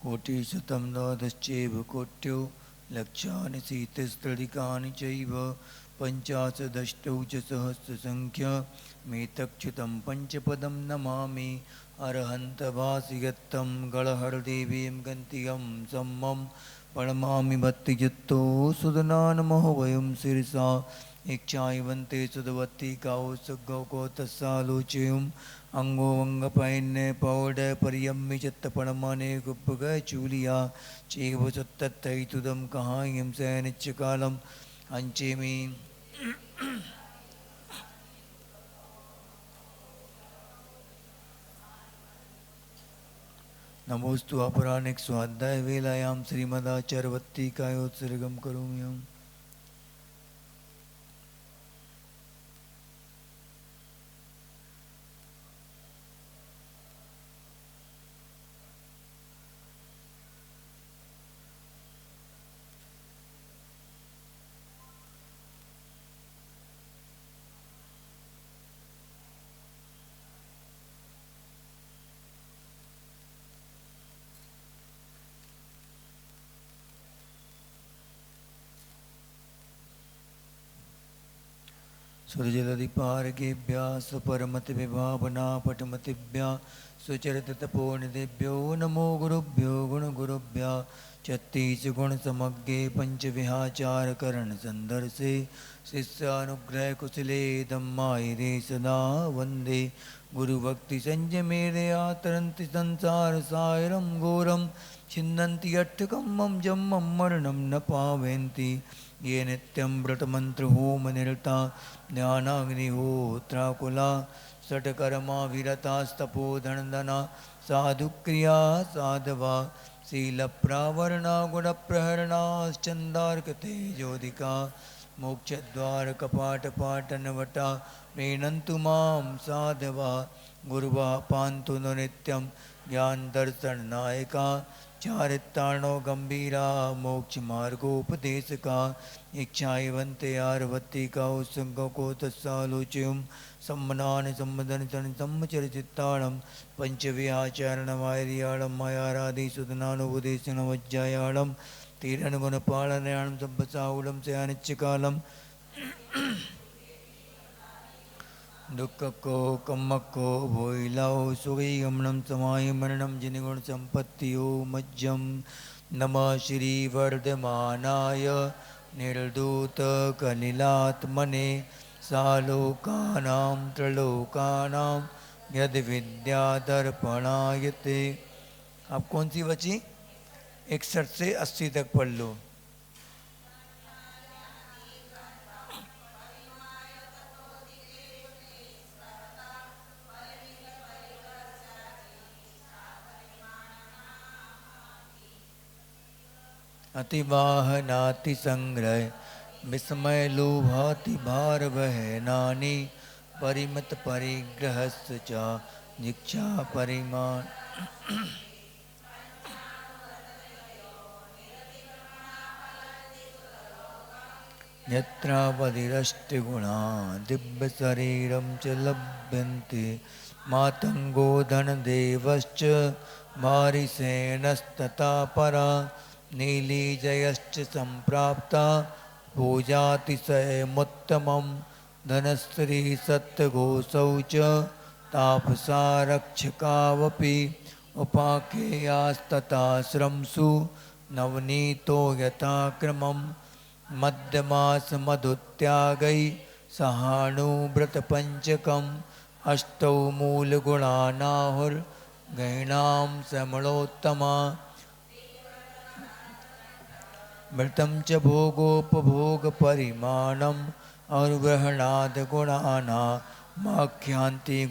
कोटिशतं द्वादश्चैव कोट्यो लक्षानि शीतस्त्रधिकानि चैव पञ्चाशदष्टौ च सहस्रसङ्ख्यमेतच्युतं पञ्चपदं नमामि अरहन्तवासिगत्तं गळहरदेवीं गन्तियं सम्मं प्रणमामि भक्तियुक्तो सुदनानमो वयं शिरसा इच्छायवन्ते सुदवती गाओ सुगौ तस्सालोचयुम् अंगोवंगपैन्य पौड परियम्मि चित्तपणमने गुप्पग चूलिया चेव सुत्तत्तैतुदं कहायं सैनिच्यकालम् अंचेमि नमोस्तु अपराह्निक स्वाध्याय वेलायां श्रीमदाचार्यवत्तिकायोत्सर्गं करोमि। सुरजलधिपारकेभ्यः सुपरमतिविभावना पटमतिभ्यः सुचरिततपोनिधिभ्यो नमो गुरुभ्यो गुणगुरुभ्यः छत्तीसगुणसमग्रे पंचविहाचारकरणसन्दर्शे शिष्यानुग्रहकुशले धम्मायिरे सदा वन्दे गुरुभक्तिसंयमेरया तरन्ति संसारसागरं घोरं छिन्दन्ति अट्टकम्मं जम्मं मरणं न पावयन्ति ये नित्यं व्रतमन्त्रहोमनिरता ज्ञानाग्निहोत्राकुला षट्कर्माभिरतास्तपोधनदना साधुक्रिया साधवा शीलप्रावरणा गुणप्रहरणाश्चन्दार्कतेजोदिका मोक्षद्वारकपाटपाटनवटा प्रीणन्तु मां साधवा गुरुवा पान्तु नो नित्यं ज्ञानदर्शननायका चारित्राणो गंभीरा मोक्षमार्गोपदेशका इच्छावन्ते आरवत्तिका उत्सङ्गको तत्सालोच्यं सम्मनानि सम्मदनितनि सम्मचरचित्ताळं पञ्चविहाचरणमायर्याळं मायाराधिसुदनानुपदेशनवज्जायाळं तीरनुगुणपालनयाणं सम्पसाहुलं स्यानिच्यकालं दुःखको कम्मको भोइलाओ सुगैगमनं समाय मरणं जिनिगुण संपत्तियो मज्जं नमः श्री वर्धमानाय निर्दूत कलिलात्मने सालोकानां त्रिलोकानां यद विद्यादर्पणायते। अब कौन सी बची? 61 से 80 तक पढ़ लो। अतिवाहनाति संग्रह विस्मय लोभाति भार वहनानि परिमत परिग्रहस्य च दीक्षा परिमाण यत्रावधिरष्टगुणा दिव्य शरीरं च लभ्यन्ते मातंगो धनदेवश्च वारिसेनस्तथा परा नीलीजयश्च सम्प्राप्ता पूजातिशयमुत्तमं धनस्त्री सत्तघोषौ च तापसा रक्षकावपि उपाखेयास्तथाश्रमसु नवनीतो यथाक्रमं मध्यमासमधुत्यागै सहानुव्रतपञ्चकम् अष्टौ मूलगुणानाहुर्गैणां समलोत्तमा मृतं च भोगोपभोगपरिमाणम् अनुग्रहणाद् गुणानामाख्यान्ति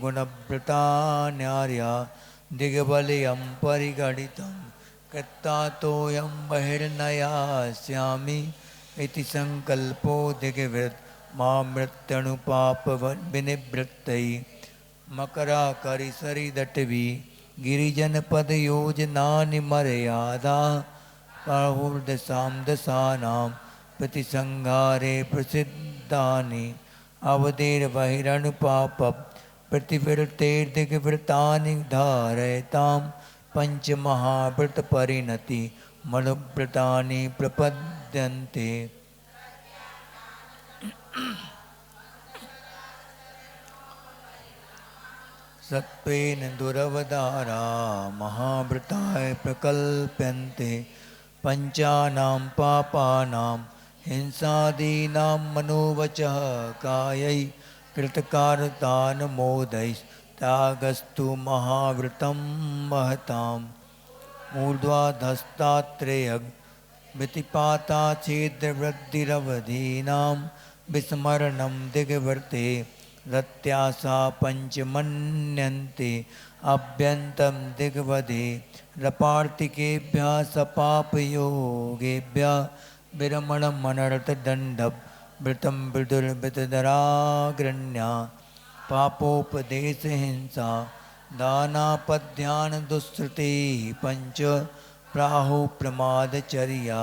गुणव्रता न्यार्या दिग्बलयं परिगणितं कृत्तातोऽयं बहिर्नयास्यामि इति संकल्पो दिग्वृत् मामृत्यणुपापविनिवृत्तै मकराकरिसरिदटवी गिरिजनपदयोजनानि मर्यादा प्राहुर्दशां दशानां प्रतिसंहारे प्रसिद्धानि अवधिर्बहिरनुपाप प्रतिवृत्तेर्दिग्वृत्तानि धारयतां पंच महाव्रत परिणति मनुव्रतानि प्रपद्यन्ते। सत्त्वेन दुरवतारा महाव्रताय प्रकल्प्यन्ते। पंचानां पापानां हिंसादीनां मनोवचः कायै कृतकारतान्मोदैस्त्यागस्तु महाव्रतं महताम्। ऊर्ध्वाधस्तात्रेयग व्यतिपाता छेदवृद्धिरवधीनां विस्मरणं दिग्वर्ते रत्यासा पंचमन्यन्ते। अभ्यन्तं दिग्वधे रपार्तिकेभ्यः सपापयोगेभ्यः विरमणमनर्थदण्डं वृतं विदुर्वितदराग्रण्या। पापोपदेशहिंसा दानापध्यान दुष्कृते पंच प्राहु प्रमादचर्या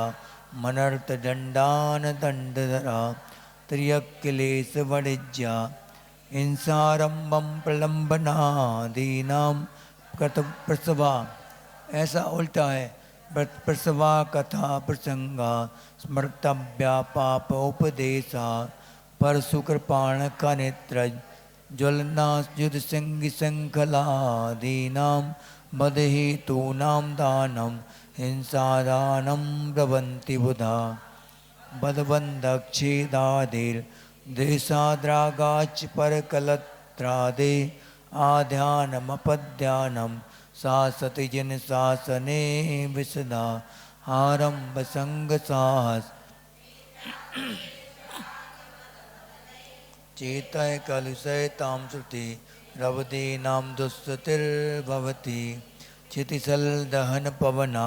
मनर्थदण्डान दण्डधरा। त्र्यक्लेशवणिज्या हिंसारंभम प्रलंबनादीनां कृतप्रसवा। ऐसा उल्टा है। प्रसवा कथा प्रसंगा स्मर्तव्या पापोपदेशा। परशुकृपाण कनित्रज ज्वलना युध सिंह शृंखलादीनां बदहेतूनां दानं हिंसादानं ब्रवन्ति बुधा। बदबन्धक्षेदादिर देशाद्रागाच परकलत्रादे आध्यानमपध्यानं सासतिजन शासने विसदा। आरंभ संग साहस चेतय कलुषय ताम श्रुति रवदीनां दुस्सतिर्भवति। क्षितिशल दहन पवना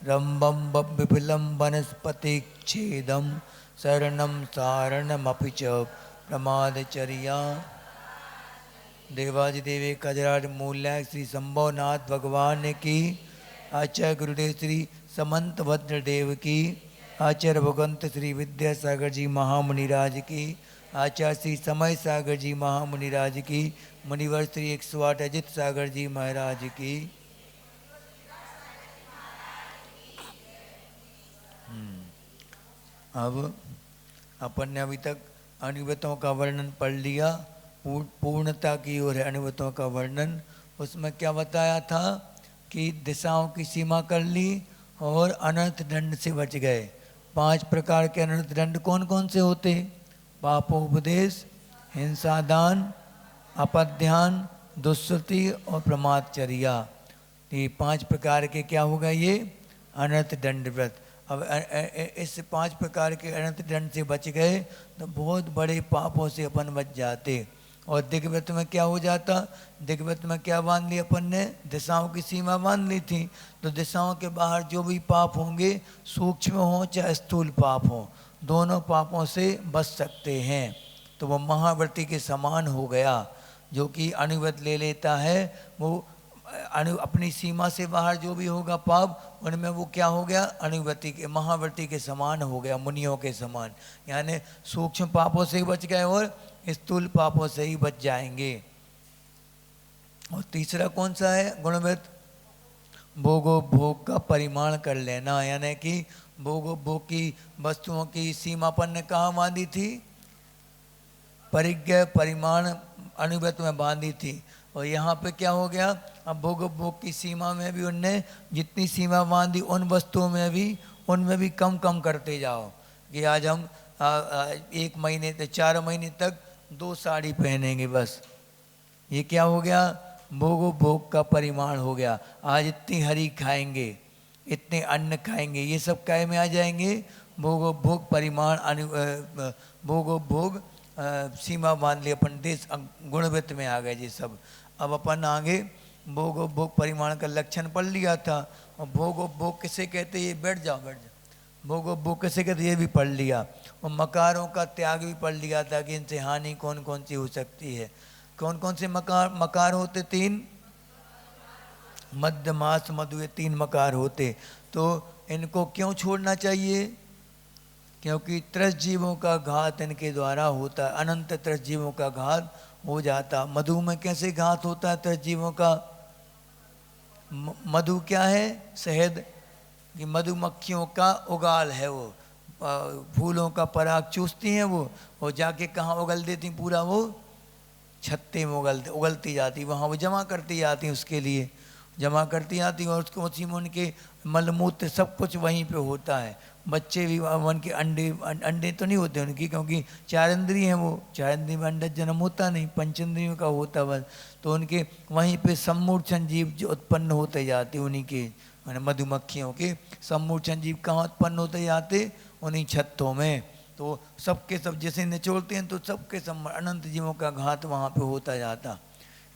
रंबम विपुलं वनस्पतिच्छेदं शरणं सारणमपि च प्रमादचर्या। देवादिदेवे कजराज मूल्य श्री संभवनाथ भगवान की। आचार्य गुरुदेव श्री समंत भद्रदेव की। आचार्य भगवंत श्री विद्यासागर जी महामुनिराज की। आचार्य श्री समय सागर जी महामुनिराज की। मुनिवर श्री 108 अजित सागर जी महाराज की। अब अपन ने अभी तक अनुभूतों का वर्णन पढ़ लिया। पूर्णता की ओर है अनुभूतों का वर्णन। उसमें क्या बताया था कि दिशाओं की सीमा कर ली और अनर्थ दंड से बच गए। 5 प्रकार के अनर्थ दंड कौन कौन से होते? पापोपदेश, हिंसादान, अपध्यान, दुष्कृति और प्रमादचर्या। ये 5 प्रकार के क्या होगा? ये अनर्थ दंड व्रत। अब इस 5 प्रकार के अनर्थ दंड से बच गए तो बहुत बड़े पापों से अपन बच जाते। और दिग्व्रत में क्या हो जाता? दिग्व्रत में क्या बांध लिया अपन ने? दिशाओं की सीमा बांध ली थी। तो दिशाओं के बाहर जो भी पाप होंगे, सूक्ष्म हो चाहे स्थूल पाप हो, दोनों पापों से बच सकते हैं। तो वो महाव्रती के समान हो गया। जो कि अनुव्रत ले लेता है वो अपनी सीमा से बाहर जो भी होगा पाप, उनमें वो क्या हो गया? अनुव्रती के, महाव्रती के समान हो गया, मुनियों के समान। यानी सूक्ष्म पापों से ही बच गए और स्थूल पापों से ही बच जाएंगे। और तीसरा कौन सा है? गुणव्रत। भोगोपभोग का परिमाण कर लेना, यानी कि भोगोपभोग की वस्तुओं की सीमा पर ने कहाँ बांधी थी? परिज्ञ परिमाण अनुव्रत में बांधी थी। और यहाँ पे क्या हो गया? अब भोगोपभोग की सीमा में भी उनने जितनी सीमा बांधी उन वस्तुओं में भी, उनमें भी कम कम करते जाओ। कि आज हम 1 महीने तक 4 महीने तक 2 साड़ी पहनेंगे बस। ये क्या हो गया? भोगोपभोग का परिमाण हो गया। आज इतनी हरी खाएंगे, इतने अन्न खाएंगे, ये सब काय में आ जाएंगे? भोगोपभोग परिमाण भोगोपभोग सीमा बांध ली अपन, देश गुणवृत्त में आ गए जी सब। अब अपन आगे भोगोपभोग परिमाण का लक्षण पढ़ लिया था। और भोगोपभोग किसे कहते? ये बैठ जाओ बैठ जाओ। भोगोपभोग किसे कहते? ये भी पढ़ लिया। और मकारों का त्याग भी पढ़ लिया था कि इनसे हानि कौन कौन सी हो सकती है। कौन कौन से मकार होते? 3। मध्य मास मधु, 3 मकार होते। तो इनको क्यों छोड़ना चाहिए? क्योंकि त्रस जीवों का घात इनके द्वारा होता है। अनंत त्रस जीवों का घात हो जाता। मधु में कैसे घात होता है त्रस जीवों का? मधु क्या है? शहद। कि मधुमक्खियों का उगाल है वो, फूलों का पराग चूसती हैं वो, और जाके कहाँ उगल देती पूरा वो छत्ते में उगलती जाती, वहाँ वो जमा करती जाती, उसके लिए जमा करती आती, और उसको उसी में उनके मलमूत्र सब कुछ वहीं पे होता है। बच्चे भी उनके अंडे अंडे तो नहीं होते उनकी, क्योंकि चार इंद्रिय हैं वो, चार इंद्रिय में अंडा जन्म होता नहीं, पंचेंद्रियों का होता बस। तो उनके वहीं पे सम्मूर्छन जीव जो उत्पन्न होते जाते उन्हीं के, मैंने मधुमक्खियों के सम्मूर्छन जीव कहाँ उत्पन्न होते जाते? उन्हीं छत्तों में। तो सबके सब जैसे निचोड़ते हैं तो सबके सब अनंत जीवों का घात वहाँ पे होता जाता,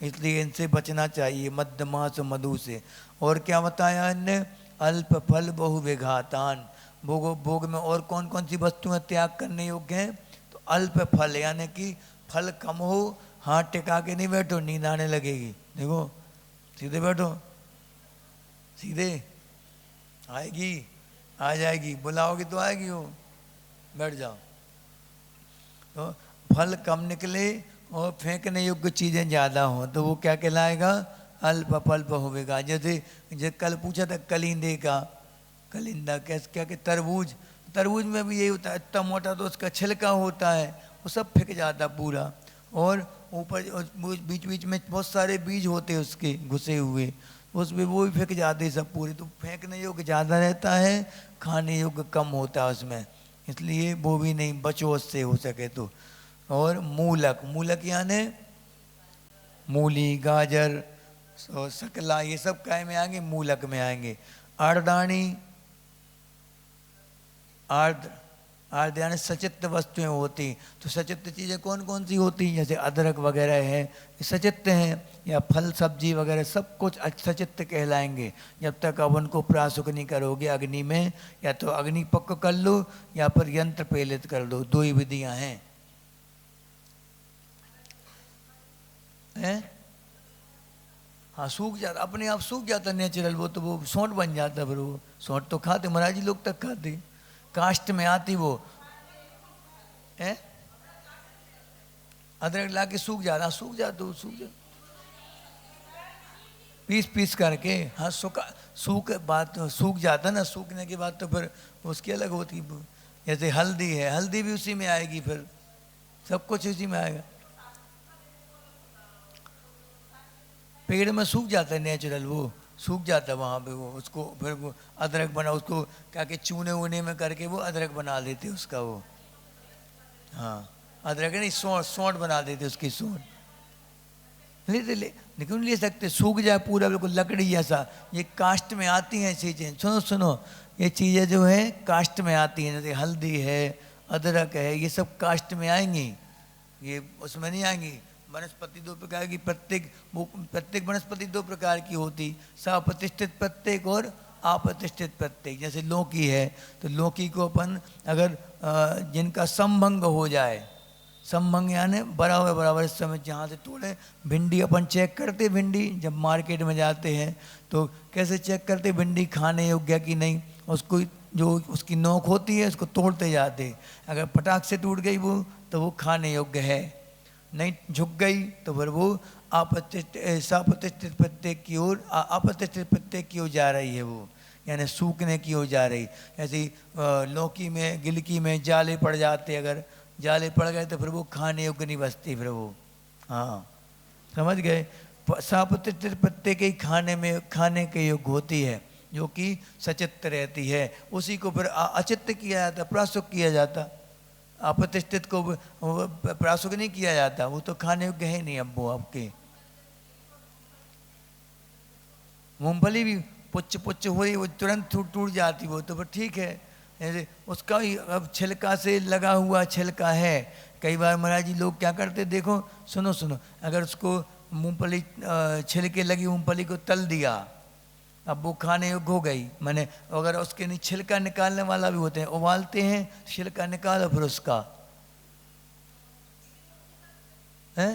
इसलिए इनसे बचना चाहिए, मध्यमास मधु से। और क्या बताया इनने? अल्प फल बहु विघातान, भोग में और कौन कौन सी वस्तुएं त्याग करने योग्य हैं? तो अल्प फल, यानी कि फल कम हो, हाथ टिका के नहीं बैठो, नींद आने लगेगी। देखो सीधे बैठो, सीधे आएगी, आ जाएगी, बुलाओगे तो आएगी वो, बैठ जाओ। तो फल कम निकले और फेंकने योग्य चीज़ें ज़्यादा हों तो वो क्या कहलाएगा? अल्प फल होगा। जैसे कल पूछा था कलिंदे का, कलिंदा कैसे क्या कि तरबूज, तरबूज में भी यही होता है, इतना मोटा तो उसका छिलका होता है, वो सब फेंक जाता पूरा, और ऊपर बीच बीच में बहुत सारे बीज होते हैं उसके घुसे हुए, उसमें वो भी फेंक जाते हैं सब पूरे। तो फेंकने योग्य ज़्यादा रहता है, खाने योग्य कम होता है उसमें, इसलिए वो भी नहीं, बचो उससे हो सके तो। और मूलक, मूलक यानी मूली, गाजर, सकला, ये सब काय में आएंगे? मूलक में आएंगे। आर्दानी, आर्द यानी सचित्र वस्तुएं होती, तो सचित्र चीज़ें कौन कौन सी होती? जैसे अदरक वगैरह है, ये सचित्र हैं, या फल सब्जी वगैरह सब कुछ सचित्र कहलाएंगे, जब तक आप उनको प्रासुक नहीं करोगे अग्नि में, या तो अग्नि पक्क कर लो या फिर यंत्र प्रेलित कर लो, दो ही विधियां हैं। हाँ सूख जाता, अपने आप सूख जाता नेचुरल, वो तो वो सौंठ बन जाता, फिर वो सौंठ तो खाते, महाराज जी लोग तक खाते, कास्ट में आती वो है। अदरक ला के सूख जाता, सूख जाता, सूख जाता पीस पीस करके, हाँ सूख बात सूख जाता ना, सूखने के बाद तो फिर उसकी अलग होती। जैसे हल्दी है, हल्दी भी उसी में आएगी, फिर सब कुछ उसी में आएगा। पेड़ में सूख जाता है नेचुरल, वो सूख जाता है वहाँ पे, वो उसको फिर वो अदरक बना, उसको क्या कि चूने वूने में करके वो अदरक बना देते उसका वो, हाँ अदरक नहीं, सौंठ बना देते उसकी, सौंठ लेकिन ले सकते, सूख जाए पूरा बिल्कुल लकड़ी जैसा। ये कास्ट में आती हैं चीज़ें, सुनो सुनो, ये चीज़ें जो है कास्ट में आती हैं, जैसे हल्दी है, अदरक है, ये सब कास्ट में आएंगी, ये उसमें नहीं आएंगी। वनस्पति दो प्रकार की, प्रत्येक वनस्पति दो प्रकार की होती, सप्रतिष्ठित प्रत्येक और अप्रतिष्ठित प्रत्येक। जैसे लौकी है, तो लौकी को अपन अगर जिनका संभंग हो जाए, संभंग यानी बराबर बराबर इस समय जहाँ से तोड़े। भिंडी अपन चेक करते, भिंडी जब मार्केट में जाते हैं तो कैसे चेक करते भिंडी खाने योग्य कि नहीं? उसको जो उसकी नोक होती है उसको तोड़ते जाते, अगर पटाख से टूट गई वो तो वो खाने योग्य है, नहीं झुक गई तो फिर वो सप्रतिष्ठित प्रत्येक की ओर, अप्रतिष्ठित प्रत्येक की ओर जा रही है वो, यानी सूखने की ओर जा रही। ऐसे लौकी में, गिलकी में जाले पड़ जाते, अगर जाले पड़ गए तो फिर वो खाने योग्य नहीं बचती फिर वो, हाँ समझ गए। सप्रतिष्ठित प्रत्येक ही खाने के योग्य होती है, जो कि सचित्र रहती है, उसी को फिर अचित्त किया जाता, प्रासुक किया जाता। अप्रतिष्ठित को प्रासुक नहीं किया जाता, वो तो खाने योग्य है नहीं। अब वो आपके मूंगफली भी पुच्छ पुच्छ हो रही, वो तुरंत टूट जाती, वो तो फिर ठीक है। जैसे उसका ही अब छिलका से लगा हुआ छिलका है, कई बार महाराज जी लोग क्या करते देखो, सुनो सुनो, अगर उसको मूंगफली छिलके लगी मूंगफली को तल दिया, अब वो खाने योग्य हो गई, मैंने अगर उसके नहीं छिलका निकालने वाला भी होते हैं, उबालते हैं, छिलका निकालो फिर उसका है,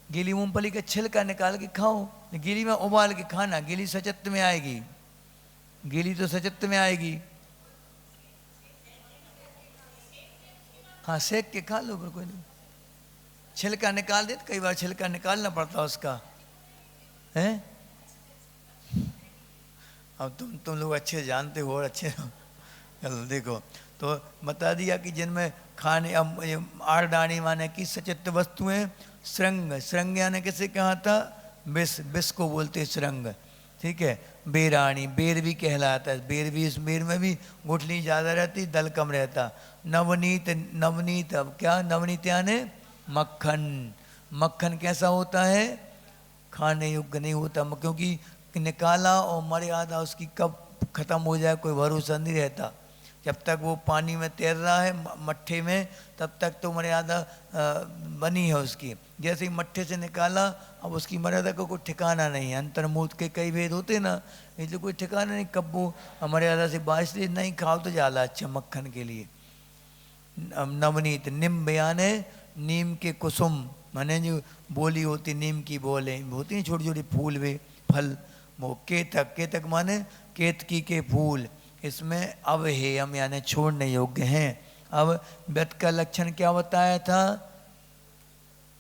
गीली मूंगफली का छिलका निकाल के खाओ, गीली में उबाल के खाना, गीली सचत्त में आएगी, गीली तो सचत्त में आएगी। हाँ सेक के खा लो, फिर कोई नहीं, छिलका निकाल दे, कई बार छिलका निकालना पड़ता उसका है। अब तुम लोग अच्छे जानते हो और अच्छे चलो देखो, तो बता दिया कि जिनमें खाने, अब ये आर्डानी माने की सचित्र वस्तुएं, श्रृंग, श्रृंग यानी किसे कहा था, विष, विष को बोलते श्रृंग, ठीक है। बेरानी, बेर भी कहलाता है, बेर भी, इस बेर में भी गुठली ज़्यादा रहती, दल कम रहता। नवनीत, नवनीत, अब क्या नवनीत यानी मक्खन, मक्खन कैसा होता है, खाने योग्य नहीं होता, क्योंकि निकाला और मर्यादा उसकी कब खत्म हो जाए कोई भरोसा नहीं रहता। जब तक वो पानी में तैर रहा है मट्ठे में, तब तक तो मर्यादा बनी है उसकी। जैसे ही मट्ठे से निकाला, अब उसकी मर्यादा का कोई ठिकाना नहीं है। अंतर्मुख के कई भेद होते ना, इसलिए कोई ठिकाना नहीं, कब वो मर्यादा से बारिश नहीं खाओ तो ज़्यादा अच्छा मक्खन के लिए। नवनीत, निम्ब यानी नीम के कुसुम, माने जो बोली होती नीम की बोले होती हैं, छोटी छोटी फूल वे फल, वो केतक, केतक माने केतकी के फूल, इसमें अवहेयम यानी छोड़ने योग्य हैं। अब व्रत का लक्षण क्या बताया था,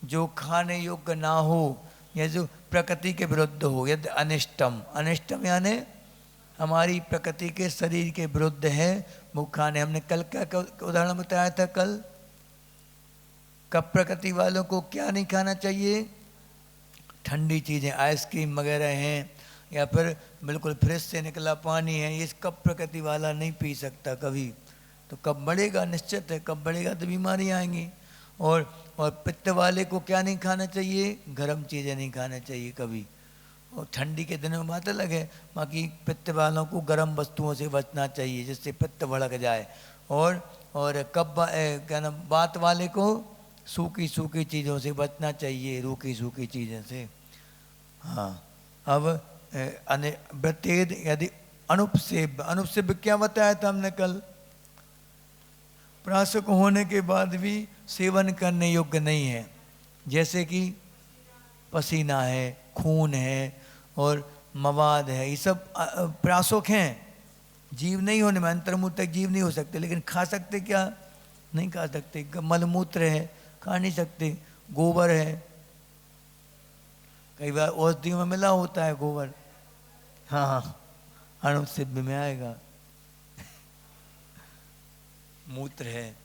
जो खाने योग्य ना हो या जो प्रकृति के विरुद्ध हो, यदि अनिष्टम, अनिष्टम यानी हमारी प्रकृति के शरीर के विरुद्ध है वो खाने। हमने कल क्या उदाहरण बताया था, कल कब प्रकृति वालों को क्या नहीं खाना चाहिए, ठंडी चीज़ें, आइसक्रीम वगैरह हैं, या फिर बिल्कुल फ्रिज से निकला पानी है, ये कब प्रकृति वाला नहीं पी सकता कभी, तो कब बढ़ेगा, निश्चित है कब बढ़ेगा तो बीमारी आएंगी। और पित्त वाले को क्या नहीं खाना चाहिए, गर्म चीज़ें नहीं खाना चाहिए कभी, और ठंडी के दिनों में बात अलग है, बाकी पित्त वालों को गर्म वस्तुओं से बचना चाहिए जिससे पित्त भड़क जाए। और कब क्या नाम, बात वाले को सूखी सूखी चीज़ों से बचना चाहिए, रूखी सूखी चीज़ों से। हाँ, अब व्रतेद यदि अनुपसेव्य, अनुपसेव्य क्या बताया था हमने कल, प्राशक होने के बाद भी सेवन करने योग्य नहीं है, जैसे कि पसीना है, खून है और मवाद है, ये सब प्राशक हैं, जीव नहीं होने में, अंतर्मुख तक जीव नहीं हो सकते, लेकिन खा सकते क्या, नहीं खा सकते। मलमूत्र है, खा नहीं सकते। गोबर है, कई बार औषधियों में मिला होता है गोबर, हाँ हाँ, अनुपसेव्य में आएगा। मूत्र है।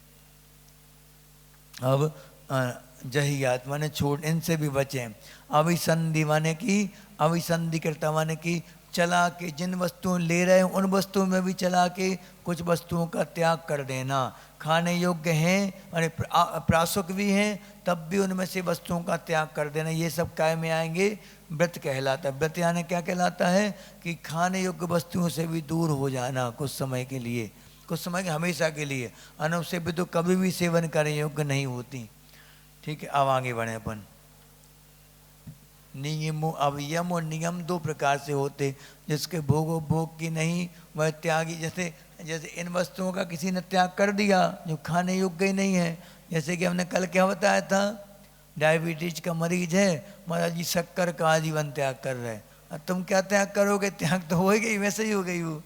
अब जही आत्मा ने छोड़, इनसे भी बचें। अभिसंधि माने कि, अभिसंधि करता माने कि चला के जिन वस्तुओं ले रहे हैं उन वस्तुओं में भी चला के कुछ वस्तुओं का त्याग कर देना। खाने योग्य हैं और प्राशुक भी हैं, तब भी उनमें से वस्तुओं का त्याग कर देना, ये सब काय में आएंगे, व्रत कहलाता है। व्रत यानी क्या कहलाता है कि खाने योग्य वस्तुओं से भी दूर हो जाना कुछ समय के लिए, कुछ समय के हमेशा के लिए। अनुपसेव्य तो कभी भी सेवन करने योग्य नहीं होती। ठीक है, अब आगे बढ़े अपन। नियम, अब यम और नियम दो प्रकार से होते, जिसके भोग की नहीं वह त्यागी। जैसे जैसे इन वस्तुओं का किसी ने त्याग कर दिया जो खाने योग्य ही नहीं है, जैसे कि हमने कल क्या बताया था, डायबिटीज का मरीज है, महाराज जी शक्कर का आजीवन त्याग कर रहे हैं, अब तुम क्या त्याग करोगे, त्याग तो हो गई, वैसे ही हो गई वो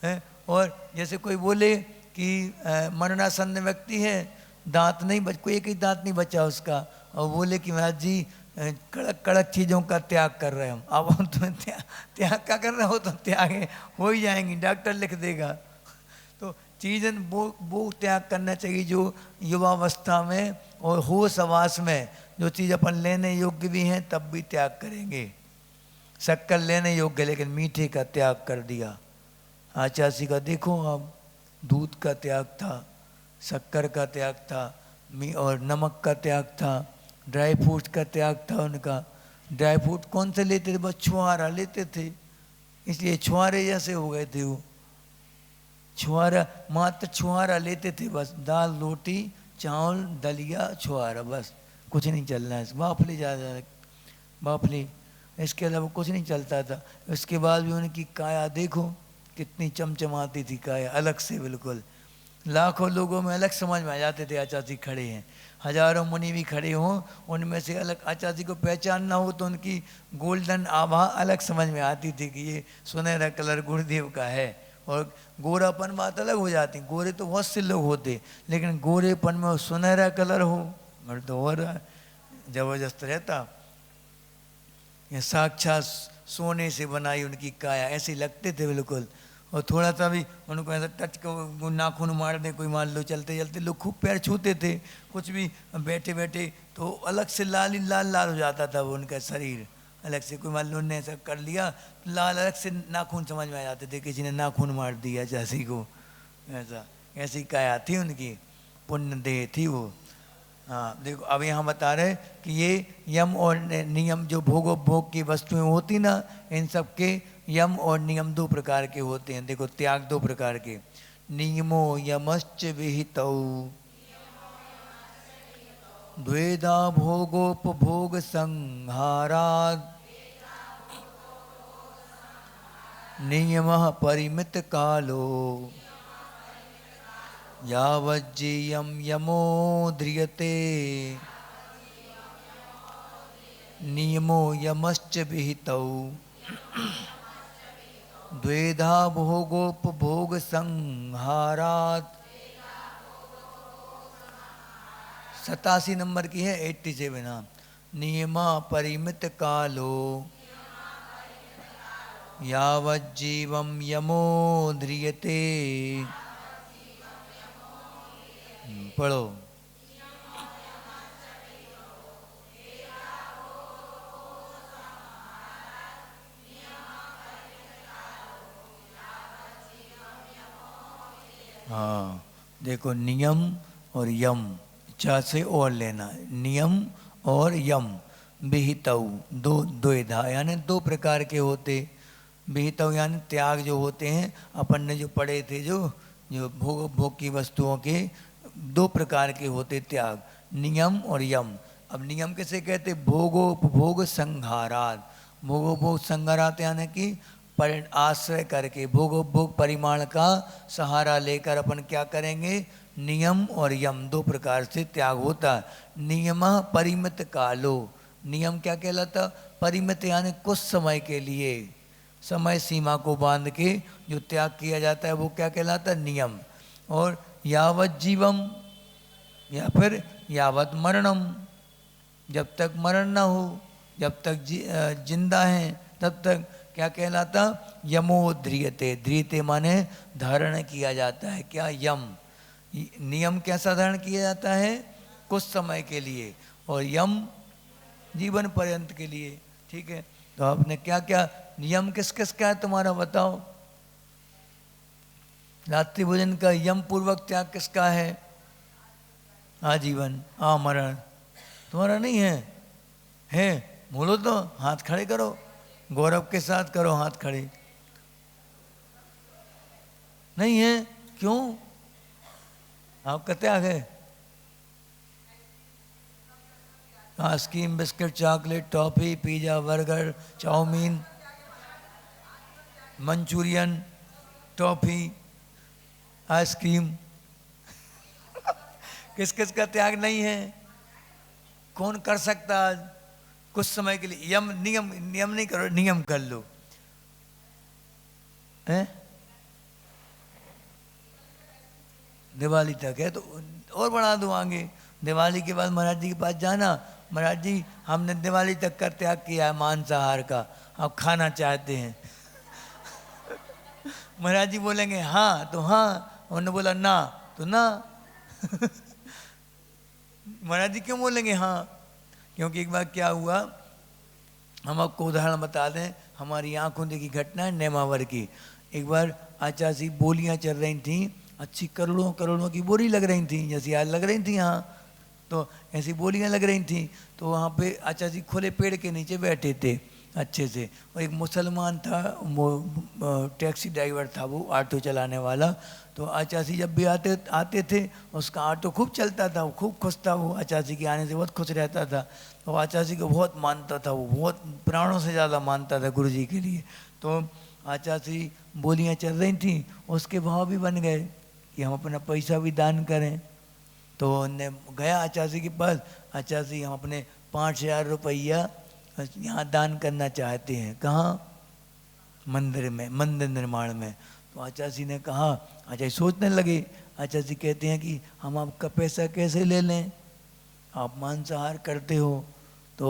है। और जैसे कोई बोले कि मरणासन्न व्यक्ति है, दांत नहीं बच, कोई एक ही दांत नहीं बचा उसका, और बोले कि महाराज जी कड़क कड़क चीज़ों का त्याग कर रहे हम। अब हम तुम्हें त्याग क्या कर रहे हो, तो त्याग हो ही जाएंगी, डॉक्टर लिख देगा। तो चीज़ें वो त्याग करना चाहिए जो युवावस्था में और होश आवास में, जो चीज़ अपन लेने योग्य भी हैं तब भी त्याग करेंगे। शक्कर लेने योग्य लेकिन मीठे का त्याग कर दिया। आचासी का देखो आप, दूध का त्याग था, शक्कर का त्याग था, और नमक का त्याग था, ड्राई फ्रूट का त्याग था उनका। ड्राई फ्रूट कौन से लेते थे, बस छुआरा लेते थे, इसलिए छुआरे जैसे हो गए थे वो। छुआरा, मात्र छुआरा लेते थे बस, दाल रोटी चावल दलिया छुआरा, बस कुछ नहीं चलना है। बाफली ज़्यादा, बाफली, इसके अलावा कुछ नहीं चलता था। इसके बाद भी उनकी काया देखो कितनी चमचमाती थी, काया अलग से बिल्कुल। लाखों लोगों में अलग समझ में आ जाते थे आचार्य खड़े हैं, हजारों मुनि भी खड़े हों, उनमें से अलग आचार्य को पहचान ना हो तो उनकी गोल्डन आभा अलग समझ में आती थी कि ये सुनहरा कलर गुरुदेव का है। और गोरापन बात अलग हो जाती, गोरे तो बहुत से लोग होते, लेकिन गोरेपन में सुनहरा कलर हो, मर तो और जबरदस्त रहता। ये साक्षात सोने से बनाई उनकी काया, ऐसे लगते थे बिल्कुल। और थोड़ा सा भी उनको ऐसा टच को नाखून मार दे कोई, मान लो चलते चलते लोग खूब पैर छूते थे, कुछ भी बैठे बैठे तो अलग से लाल ही लाल लाल हो जाता था वो उनका शरीर अलग से। कोई मान लो उन्होंने ऐसा कर लिया तो लाल अलग से नाखून समझ में आ जाते थे, किसी ने नाखून मार दिया चाची को, ऐसा ऐसी काया थी उनकी, पुण्य देह थी वो। हाँ देखो अब यहाँ बता रहे कि ये यम और नियम जो भोग की वस्तुएं होती ना, इन सब के यम और नियम दो प्रकार के होते हैं। देखो त्याग दो प्रकार के, नियमो यमश्च विहितौ द्वेधा भोगोपभोग संहारात् नियमः परिमित कालो यावज्जेयं यमो ध्रियते नियमो यमश्च विहितौ द्वेधा भोगोपभोग संहारात्। 87 नंबर की है, 87 हाँ। नियमा परिमित कालो यावज्जीवं यमो ध्रियते। पढ़ो। हाँ देखो नियम और यम, चा से और लेना, नियम और यम। विहितौ दो द्वेधा यानी दो प्रकार के होते। विहितौ यानी त्याग जो होते हैं, अपन ने जो पढ़े थे जो भोग की वस्तुओं के दो प्रकार के होते त्याग, नियम और यम। अब नियम किसे कहते? भोगोपभोग संहारात। भोगोपभोग संहारात यानी कि आश्रय करके भोगोपभोग परिमाण का सहारा लेकर अपन क्या करेंगे? नियम और यम दो प्रकार से त्याग होता। नियम परिमित कालो, नियम क्या कहलाता? परिमित यानी कुछ समय के लिए, समय सीमा को बांध के जो त्याग किया जाता है वो क्या कहलाता? नियम। और यावत जीवम या फिर यावत मरणम, जब तक मरण ना हो, जब तक जिंदा हैं तब तक क्या कहलाता? यमो ध्रियते। ध्रियते माने धारण किया जाता है। क्या? यम। नियम कैसा धारण किया जाता है? कुछ समय के लिए, और यम जीवन पर्यंत के लिए। ठीक है, तो आपने क्या क्या नियम किस किस का है तुम्हारा बताओ? रात्रि भोजन का यम पूर्वक त्याग किसका है? आजीवन। आमरण तुम्हारा नहीं है? है? बोलो तो, हाथ खड़े करो, गौरव के साथ करो हाथ खड़े। नहीं है? क्यों? आपका त्याग है? Ice cream, biscuit, chocolate, toffee, pizza, burger, chow mein, Manchurian, toffee, ice cream किस किस का त्याग नहीं है? कौन कर सकता आज कुछ समय के लिए? यम नियम, नियम नहीं करो, नियम कर लो। हैं? दिवाली तक है तो और बढ़ा दो आगे। दिवाली के बाद महाराज जी के पास जाना, महाराज जी हमने दिवाली तक का त्याग किया है मांसाहार का, आप खाना चाहते हैं? महाराज जी बोलेंगे हाँ तो हाँ, उन्होंने बोला ना तो ना। महाराज जी क्यों बोलेंगे हाँ? क्योंकि एक बार क्या हुआ, हम आपको उदाहरण बता दें, हमारी आंखों देखी घटना है नेमावर की। एक बार आचासी बोलियां चल रही थी, अच्छी करोड़ों करोड़ों की बोली लग रही थी, जैसी आज लग रही थी यहाँ, तो ऐसी बोलियां लग रही थी। तो वहाँ पे आचासी खुले पेड़ के नीचे बैठे थे अच्छे से, और एक मुसलमान था, टैक्सी ड्राइवर था वो, ऑटो चलाने वाला। तो आचासी जब भी आते थे उसका ऑटो खूब चलता था, वो खूब खुश था, वो आचासी के आने से बहुत खुश रहता था। तो आचासी को बहुत मानता था, वो बहुत प्राणों से ज़्यादा मानता था गुरु जी के लिए। तो आचासी बोलियाँ चल रही थी, उसके भाव भी बन गए कि हम अपना पैसा भी दान करें। तो उन्हें गया आचासी के पास, आचासी हम अपने 5,000 रुपया यहाँ दान करना चाहते हैं। कहाँ? मंदिर में, मंदिर निर्माण में। तो आचासी ने कहा, आचासी सोचने लगे, आचासी कहते हैं कि हम आपका पैसा कैसे ले लें, आप मांसाहार करते हो, तो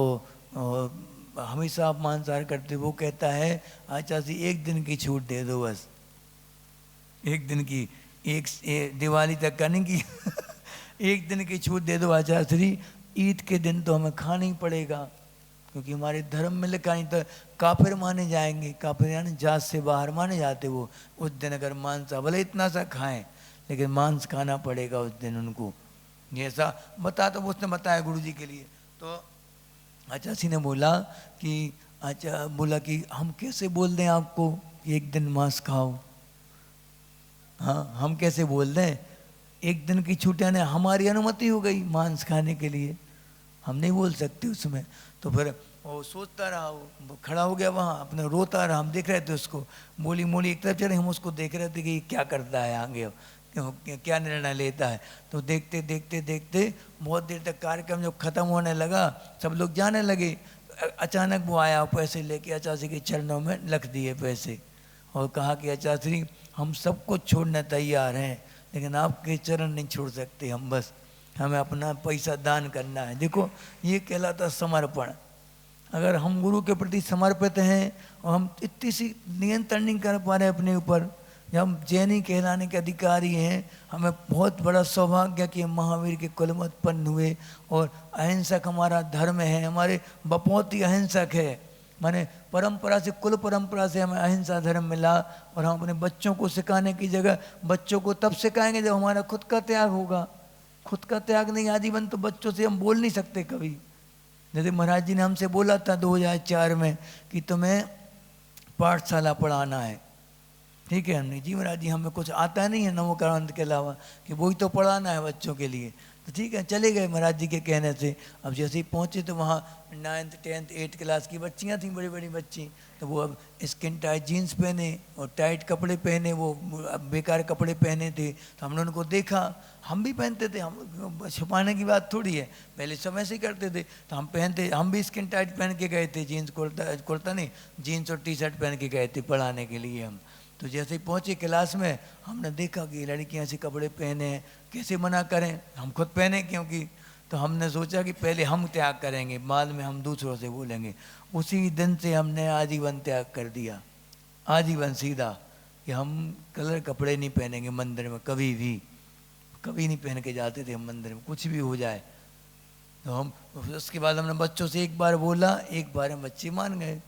हमेशा आप मांसाहार करते, वो कहता है आचार्य जी एक दिन की छूट दे दो बस, एक दिन की, दिवाली तक का नहीं की एक दिन की छूट दे दो आचार्य श्री, ईद के दिन तो हमें खाना ही पड़ेगा, क्योंकि हमारे धर्म में लिखा नहीं तो काफिर माने जाएंगे, काफिर यानी जात से बाहर माने जाते वो। उस दिन अगर मांस भले इतना सा खाएं लेकिन मांस खाना पड़ेगा उस दिन उनको, ये ऐसा बता, तो उसने बताया गुरु जी के लिए। तो आचार्य जी ने बोला कि बोला कि हम कैसे बोल दें आपको एक दिन मांस खाओ, हाँ हम कैसे बोल दें, एक दिन की छुट्टियां ने हमारी अनुमति हो गई मांस खाने के लिए, हम नहीं बोल सकते उसमें। तो फिर वो सोचता रहा, वो खड़ा हो गया वहाँ अपने, रोता रहा, हम देख रहे थे उसको, बोली मोली एक तरफ चले, हम उसको देख रहे थे कि ये क्या करता है आगे, क्या निर्णय लेता है। तो देखते देखते देखते बहुत देर तक कार्यक्रम जब खत्म होने लगा, सब लोग जाने लगे, अचानक वो आया, पैसे लेके आचार्य के चरणों में रख दिए पैसे, और कहा कि आचार्य श्री हम सब कुछ छोड़ने तैयार हैं, लेकिन आपके चरण नहीं छोड़ सकते हम, बस हमें अपना पैसा दान करना है। देखो ये कहलाता समर्पण। अगर हम गुरु के प्रति समर्पित हैं और हम इतनी सी नियंत्रण नहीं कर पा रहे अपने ऊपर, जब हम जैनी कहलाने के अधिकारी हैं, हमें बहुत बड़ा सौभाग्य कि हम महावीर के कुल में उत्पन्न हुए, और अहिंसक हमारा धर्म है, हमारे बपौती अहिंसक है, माने परंपरा से, कुल परंपरा से हमें अहिंसा धर्म मिला। और हम अपने बच्चों को सिखाने की जगह बच्चों को तब सिखाएंगे जब हमारा खुद का त्याग होगा। खुद का त्याग नहीं आजीवन तो बच्चों से हम बोल नहीं सकते कभी। जैसे महाराज जी ने हमसे बोला था 2004 में कि तुम्हें पाठशाला पढ़ाना है, ठीक है, हमने जी महाराज जी हमें कुछ आता नहीं है नवोकारांत के अलावा, कि वही तो पढ़ाना है बच्चों के लिए। तो ठीक है चले गए महाराज जी के कहने से। अब जैसे ही पहुँचे तो वहाँ 9th 10th 8th क्लास की बच्चियाँ थीं, बड़ी बड़ी बच्ची, तो वो अब स्किन टाइट जीन्स पहने और टाइट कपड़े पहने, वो बेकार कपड़े पहने थे। तो हमने उनको देखा, हम भी पहनते थे, हम छुपाने की बात थोड़ी है, पहले समय से ही करते थे, तो हम पहनते, हम भी स्किन टाइट पहन के गए थे, जीन्स कुर्ता नहीं, जीन्स और टी शर्ट पहन के गए थे पढ़ाने के लिए हम। तो जैसे ही पहुँचे क्लास में, हमने देखा कि लड़कियाँ ऐसे कपड़े पहने हैं, कैसे मना करें, हम खुद पहने क्योंकि। तो हमने सोचा कि पहले हम त्याग करेंगे, बाद में हम दूसरों से बोलेंगे। उसी दिन से हमने आजीवन त्याग कर दिया, आजीवन सीधा, कि हम कलर कपड़े नहीं पहनेंगे मंदिर में कभी भी, कभी नहीं पहन के जाते थे हम मंदिर में, कुछ भी हो जाए। तो हम उसके बाद हमने बच्चों से एक बार बोला, एक बार में बच्चे मान गए,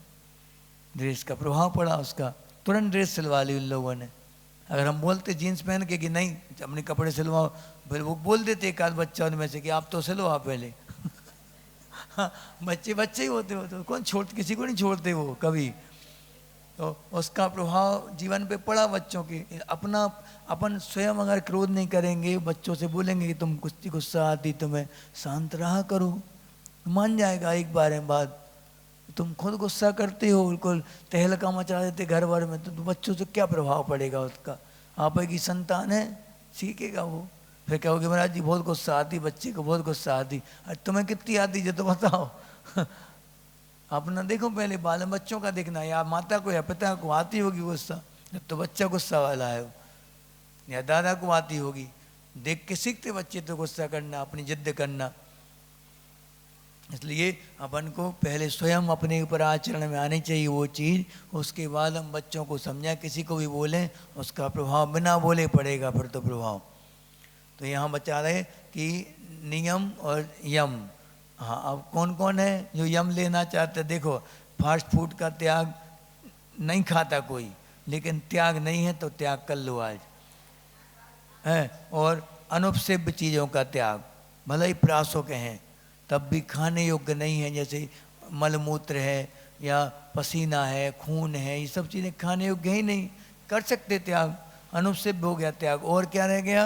ड्रेस का प्रभाव पड़ा उसका, तुरंत ड्रेस सिलवा ली उन लोगों ने। अगर हम बोलते जीन्स पहन के कि नहीं अपने कपड़े सिलवाओ, फिर वो बोल देते एक आध बच्चा उनमें से कि आप तो सिलवाओ पहले हाँ, बच्चे बच्चे ही होते हो, तो कौन छोड़, किसी को नहीं छोड़ते वो कभी। तो उसका प्रभाव जीवन पे पड़ा बच्चों के। अपना अपन स्वयं अगर क्रोध नहीं करेंगे, बच्चों से बोलेंगे कि तुम कुछ गुस्सा आती तुम्हें, शांत रहा करो, मान जाएगा एक बार बाद। तुम खुद गुस्सा करते हो, बिल्कुल तहलका मचा देते घर भर में, तो बच्चों से क्या प्रभाव पड़ेगा उसका। आप की संतान है, सीखेगा वो। फिर कहोगे महाराज जी बहुत गुस्सा आती, बच्चे को बहुत गुस्सा आती, अरे तुम्हें कितनी आती है तो बताओ अपना देखो पहले, बाल बच्चों का देखना, या माता को या पिता को आती होगी गुस्सा, जब तो बच्चा गुस्सा वाला है, या दादा को आती होगी, देख के सीखते बच्चे तो गुस्सा करना, अपनी जिद्द करना। इसलिए अपन को पहले स्वयं अपने ऊपर आचरण में आनी चाहिए वो चीज़, उसके बाद हम बच्चों को समझाएं, किसी को भी बोलें उसका प्रभाव बिना बोले पड़ेगा फिर तो प्रभाव। तो यहाँ बता रहे कि नियम और यम। हाँ, अब कौन कौन है जो यम लेना चाहते? देखो फास्ट फूड का त्याग नहीं खाता कोई, लेकिन त्याग नहीं है तो त्याग कर लो आज है। और अनुपसेव्य चीज़ों का त्याग, भले ही प्रासों के हैं तब भी खाने योग्य नहीं है, जैसे मलमूत्र है या पसीना है, खून है, ये सब चीज़ें खाने योग्य ही नहीं, कर सकते त्याग, अनुपसेव्य हो गया त्याग। और क्या रह गया?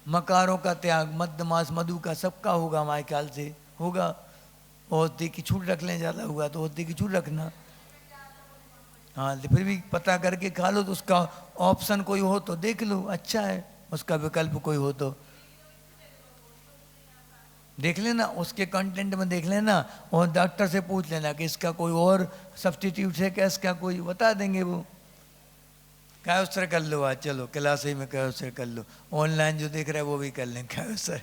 मकारों का त्याग, मद्य मांस मधु का सबका होगा हमारे ख्याल से होगा। औषधि की छूट रख लें, ज़्यादा हुआ तो औषधि की छूट रखना। हाँ, फिर भी पता करके खा लो, तो उसका ऑप्शन कोई हो तो देख लो, अच्छा है उसका विकल्प कोई हो तो देख लेना, उसके कंटेंट में देख लेना, और डॉक्टर से पूछ लेना कि इसका कोई और सब्स्टिट्यूट है क्या, इसका कोई बता देंगे वो। कायोस्तर कर लो आज, चलो क्लास ही में कायोस्तर कर लो, ऑनलाइन जो देख रहे हैं वो भी कर लें कायोस्तर।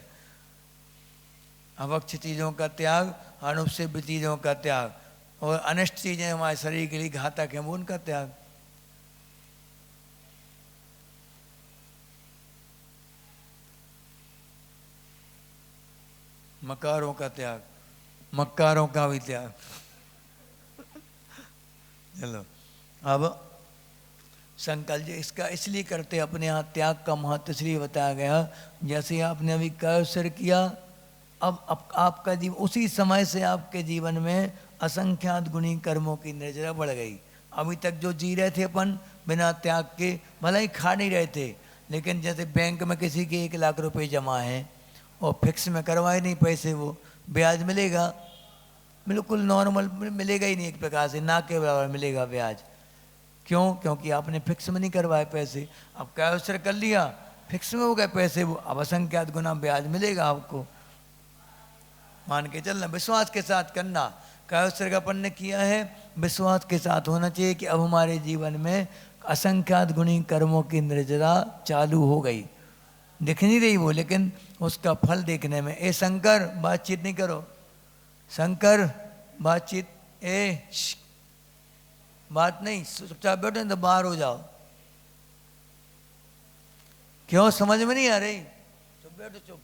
अवक्ष चीज़ों का त्याग अनुपसिद्ध चीज़ों का त्याग, और अनिष्ट चीज़ें हमारे शरीर के लिए घातक हैं वो उनका त्याग। मकारों का त्याग, मक्कारों का भी त्याग। चलो अब संकल्प इसका इसलिए करते अपने यहाँ त्याग का महत्व इसलिए बताया गया, जैसे आपने अभी कैसे किया, अब आपका जीवन उसी समय से आपके जीवन में असंख्यात गुणी कर्मों की निर्जरा बढ़ गई। अभी तक जो जी रहे थे अपन बिना त्याग के, भले ही खा नहीं रहे थे, लेकिन जैसे बैंक में किसी के 1 लाख रुपए जमा हैं और फिक्स में करवाए नहीं पैसे, वो ब्याज मिलेगा, बिल्कुल नॉर्मल मिलेगा ही नहीं, एक प्रकार से ना के बराबर मिलेगा ब्याज। क्यों? क्योंकि आपने फिक्स में नहीं करवाए पैसे। अब कैसे कर लिया, फिक्स में हो गए पैसे, वो अब असंख्यात गुना ब्याज मिलेगा आपको। मान के चलना, विश्वास के साथ करना। कैसे का अपन ने किया है, विश्वास के साथ होना चाहिए कि अब हमारे जीवन में असंख्यात गुणी कर्मों की निर्जरा चालू हो गई। दिख नहीं रही वो, लेकिन उसका फल देखने में। ए शंकर, बातचीत नहीं करो, शंकर बातचीत, बात नहीं, चुपचाप बैठो, तो बाहर हो जाओ। क्यों, समझ में नहीं आ रही? चुप बैठो, चुप।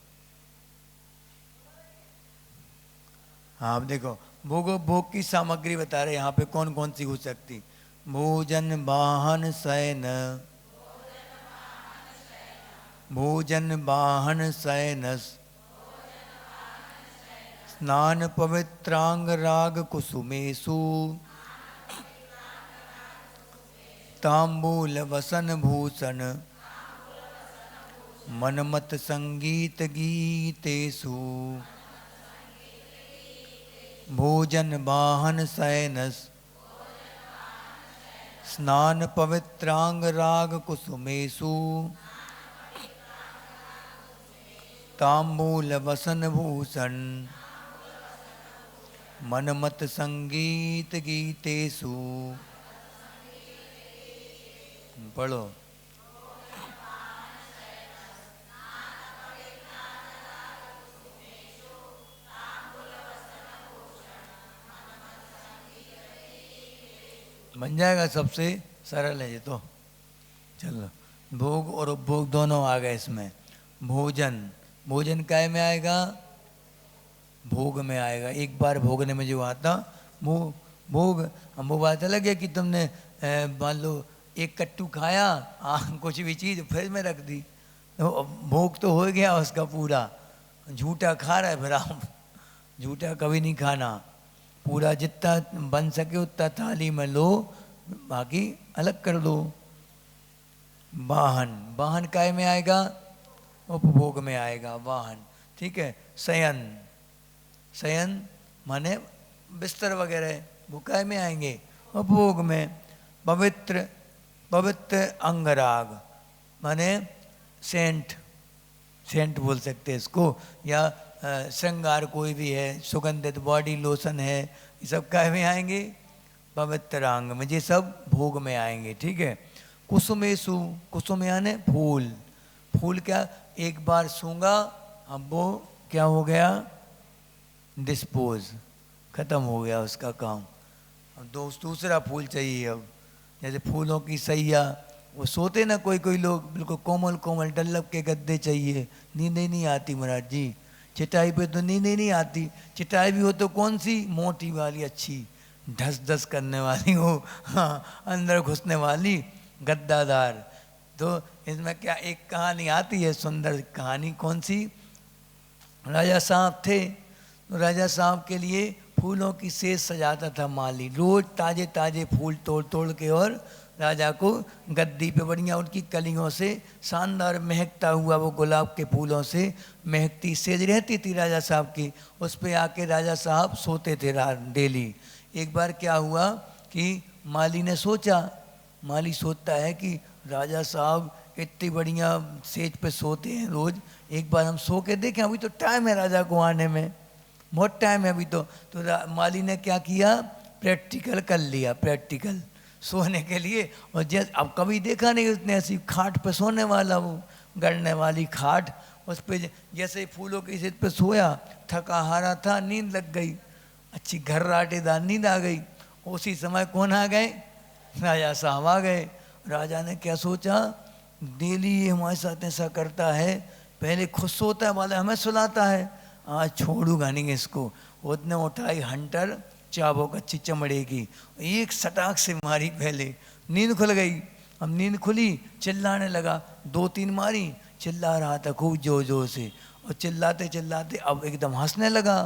हाँ, अब देखो, भोग की सामग्री बता रहे यहाँ पे कौन कौन सी हो सकती। भोजन वाहन शयन, भोजन वाहन शयन, स्नान पवित्रांग राग कुसुमेषु, तांबूल वसन भूषण, मनमत संगीत गीतेषु। भोजन वाहन शयनस, स्नान पवित्रांग राग कुसुमेषु, तांबूल वसन भूषण, मनमत संगीत गीतेषु। पढ़ो। बन जाएगा, सबसे सरल है ये तो। चलो, भोग और उपभोग दोनों आ गए इसमें। भोजन, भोजन काय में आएगा, भोग में आएगा। एक बार भोगने में जो आता भोग, हम वो बात अलग है कि तुमने मान लो 1 कट्टू खाया, कुछ भी चीज़ फ्रिज में रख दी, तो भोग तो हो गया उसका पूरा। झूठा खा रहा है फिर आप, झूठा कभी नहीं खाना। पूरा जितना बन सके उतना थाली में लो, बाकी अलग कर दो। वाहन, वाहन काय में आएगा, उपभोग में आएगा वाहन, ठीक है। शयन, शयन माने बिस्तर वगैरह, वो काय में आएंगे, उपभोग में। पवित्र, पवित्र अंगराग माने सेंट, सेंट बोल सकते हैं इसको, या श्रृंगार कोई भी है, सुगंधित बॉडी लोशन है, ये सब काय में आएंगे, पवित्रांग में। ये सब भोग में आएंगे, ठीक है। कुसुमेषु, कुसुम यानी फूल, फूल क्या, एक बार सूंघा, अब वो क्या हो गया, डिस्पोज, खत्म हो गया उसका काम। अब दूसरा फूल चाहिए। अब जैसे फूलों की सैया, वो सोते ना कोई कोई लोग, बिल्कुल कोमल कोमल डल्लब के गद्दे चाहिए, नींद ही नहीं आती महाराज जी। चटाई पे तो नींद ही नहीं आती। चटाई भी हो तो कौन सी, मोटी वाली, अच्छी ढस ढस करने वाली हो, हाँ, अंदर घुसने वाली, गद्दादार। तो इसमें क्या एक कहानी आती है, सुंदर कहानी। कौन सी, राजा साहब थे, तो राजा साहब के लिए फूलों की सेज सजाता था माली, रोज ताजे ताजे फूल तोड़ तोड़ के, और राजा को गद्दी पे बढ़िया उनकी कलियों से शानदार महकता हुआ वो गुलाब के फूलों से महकती सेज रहती थी राजा साहब की। उस पे आके राजा साहब सोते थे डेली। एक बार क्या हुआ कि माली ने सोचा, माली सोचता है कि राजा साहब इतनी बढ़िया सेज पे सोते हैं रोज, एक बार हम सो के देखें, अभी तो टाइम है राजा को आने में, बहुत टाइम है अभी तो। माली ने क्या किया, प्रैक्टिकल कर लिया, प्रैक्टिकल सोने के लिए। और जैसे अब कभी देखा नहीं उसने ऐसी खाट पे सोने वाला, वो गड़ने वाली खाट, उस पे जैसे फूलों की सेज पे सोया, थका हारा था, नींद लग गई। अच्छी घर्राटेदार नींद आ गई। उसी समय कौन आ गए? राजा साहब आ गए। राजा ने क्या सोचा, डेली ये हमारे साथ ऐसा करता है, पहले खुद सोता है वाले हमें सुलाता है, आज छोड़ूंगा नहीं इसको। उसने उठाई हंटर, चाबुक अच्छी चमड़े की, एक सटाक से मारी, पहले नींद खुल गई। अब नींद खुली, चिल्लाने लगा, 2-3 मारी, चिल्ला रहा था खूब जोर जोर से, और चिल्लाते चिल्लाते अब एकदम हंसने लगा,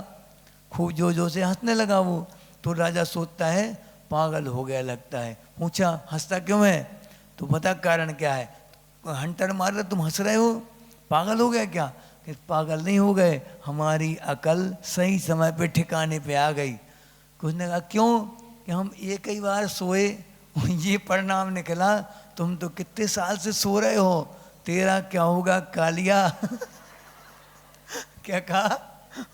खूब जोर जोर से हंसने लगा वो। तो राजा सोचता है पागल हो गया लगता है। पूछा हंसता क्यों है? तो बता कारण क्या है? हंटर मार रहे तुम हंस रहे हो, पागल हो गया क्या? कि पागल नहीं हो गए, हमारी अकल सही समय पे ठिकाने पे आ गई। कुछ ने कहा क्यों? कि हम एक ही बार सोए, ये परिणाम निकला, तुम तो कितने साल से सो रहे हो, तेरा क्या होगा कालिया? क्या कहा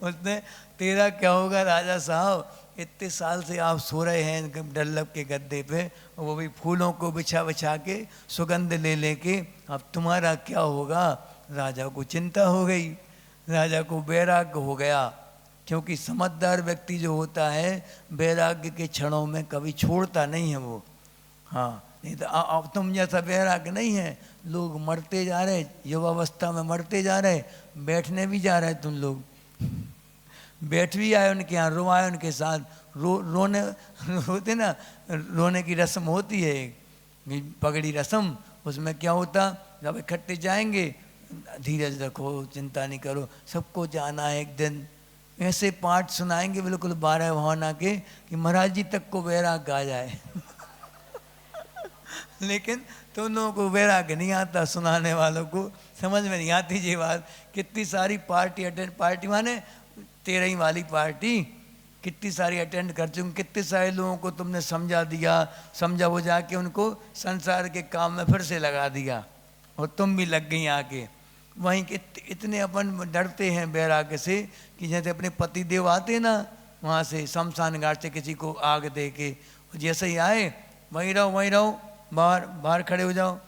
उसने? तेरा क्या होगा राजा साहब, इतने साल से आप सो रहे हैं डल्लब के गद्दे पे, वो भी फूलों को बिछा बिछा के, सुगंध ले लेके, अब तुम्हारा क्या होगा? राजा को चिंता हो गई, राजा को वैराग्य हो गया, क्योंकि समझदार व्यक्ति जो होता है वैराग्य के क्षणों में कभी छोड़ता नहीं है वो। हाँ, नहीं तो अब तुम जैसा वैराग्य नहीं है, लोग मरते जा रहे, युवावस्था में मरते जा रहे, बैठने भी जा रहे तुम लोग। बैठ भी आए उनके यहाँ, रो आए उनके साथ, रोते ना, रोने की रस्म होती है पगड़ी रस्म, उसमें क्या होता, जब इकट्ठे जाएंगे, धीरज रखो, चिंता नहीं करो, सबको जाना है एक दिन, ऐसे पाठ सुनाएंगे बिल्कुल 12 भावना के कि महाराज जी तक को वैराग्य आ जाए। लेकिन तुम लोगों को वैराग्य नहीं आता, सुनाने वालों को समझ में नहीं आती ये बात। कितनी सारी पार्टी अटेंड, पार्टी माने 13वीं वाली पार्टी, कितनी सारी अटेंड कर चुके, कितने सारे लोगों को तुमने समझा दिया, समझा वो जाके उनको संसार के काम में फिर से लगा दिया, और तुम भी लग गई आके वहीं। इतने अपन डरते हैं वैराग्य से कि जैसे अपने पति देव आते ना वहाँ से शमशान घाट से किसी को आग दे के, जैसे ही आए वहीं रहो, बाहर खड़े हो जाओ,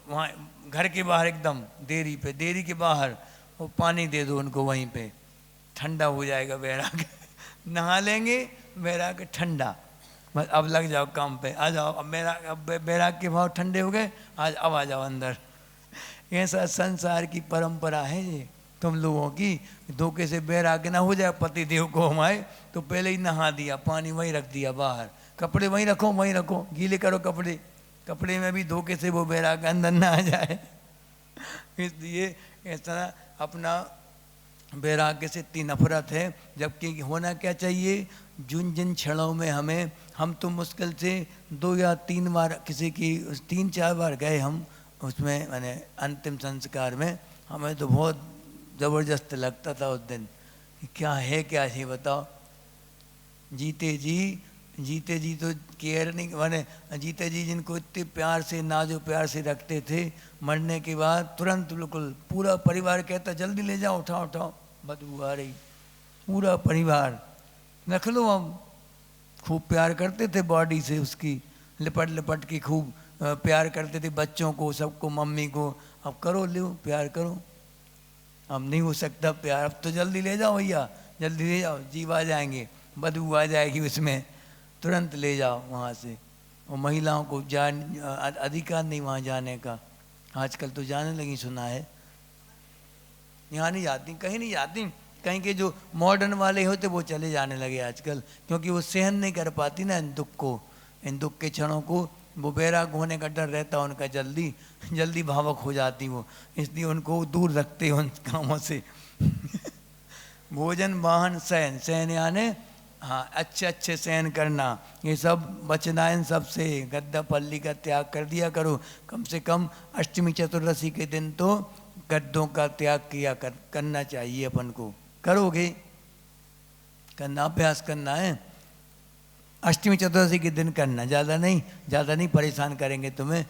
वहाँ घर के बाहर एकदम देरी के बाहर, वो पानी दे दो उनको, वहीं पे ठंडा हो जाएगा वैराग्य। नहा लेंगे, वैराग्य ठंडा, बस अब लग जाओ काम पे, आ जाओ, अब वैराग्य के भाव ठंडे हो गए, आज अब आ जाओ अंदर। ऐसा संसार की परंपरा है ये तुम लोगों की। धोखे से वैराग्य ना हो जाए, पति देव को हमारे तो पहले ही नहा दिया, पानी वहीं रख दिया बाहर, कपड़े वहीं रखो, गीले करो कपड़े में भी धोखे से वो वैराग्य अंदर ना आ जाए। इसलिए ऐसा अपना वैराग्य से इतनी नफरत है, जबकि होना क्या चाहिए, जिन क्षणों में हम तो मुश्किल से 2 या 3 बार, किसी की 3-4 बार गए हम उसमें, मैंने अंतिम संस्कार में, हमें तो बहुत ज़बरदस्त लगता था उस दिन। क्या है क्या ही बताओ, जीते जी तो केयर नहीं, मैंने जीते जी जिनको इतने प्यार से, नाजो प्यार से रखते थे, मरने के बाद तुरंत बिल्कुल पूरा परिवार कहता जल्दी ले जाओ, उठाओ, बदबू आ रही, पूरा परिवार रख लो। हम खूब प्यार करते थे बॉडी से उसकी, लिपट के खूब प्यार करते थे बच्चों को, सबको, मम्मी को। अब करो, लो प्यार करो, अब नहीं हो सकता प्यार, अब तो जल्दी ले जाओ भैया, जल्दी ले जाओ, जीव आ जाएंगे, बदबू आ जाएगी उसमें, तुरंत ले जाओ वहाँ से। और महिलाओं को अधिकार नहीं वहाँ जाने का, आजकल तो जाने लगी, सुना है। यहाँ नहीं जाती, कहीं नहीं जाती, कहीं के जो मॉडर्न वाले होते वो चले जाने लगे आजकल, क्योंकि वो सहन नहीं कर पाती ना इन दुख के क्षणों को, वो वैराग्य होने का डर रहता है उनका, जल्दी भावुक हो जाती वो, इसलिए उनको दूर रखते हैं उन कामों से। भोजन, वाहन, सहन यानी हाँ अच्छे सहन करना, ये सब बचना, इन सब से गद्दा पल्ली का त्याग कर दिया करो। कम से कम अष्टमी चतुर्दशी के दिन तो गद्दों का त्याग करना चाहिए अपन को। करोगे? करना, अभ्यास करना है, अष्टमी चतुर्दशी के दिन करना, ज़्यादा नहीं परेशान करेंगे तुम्हें।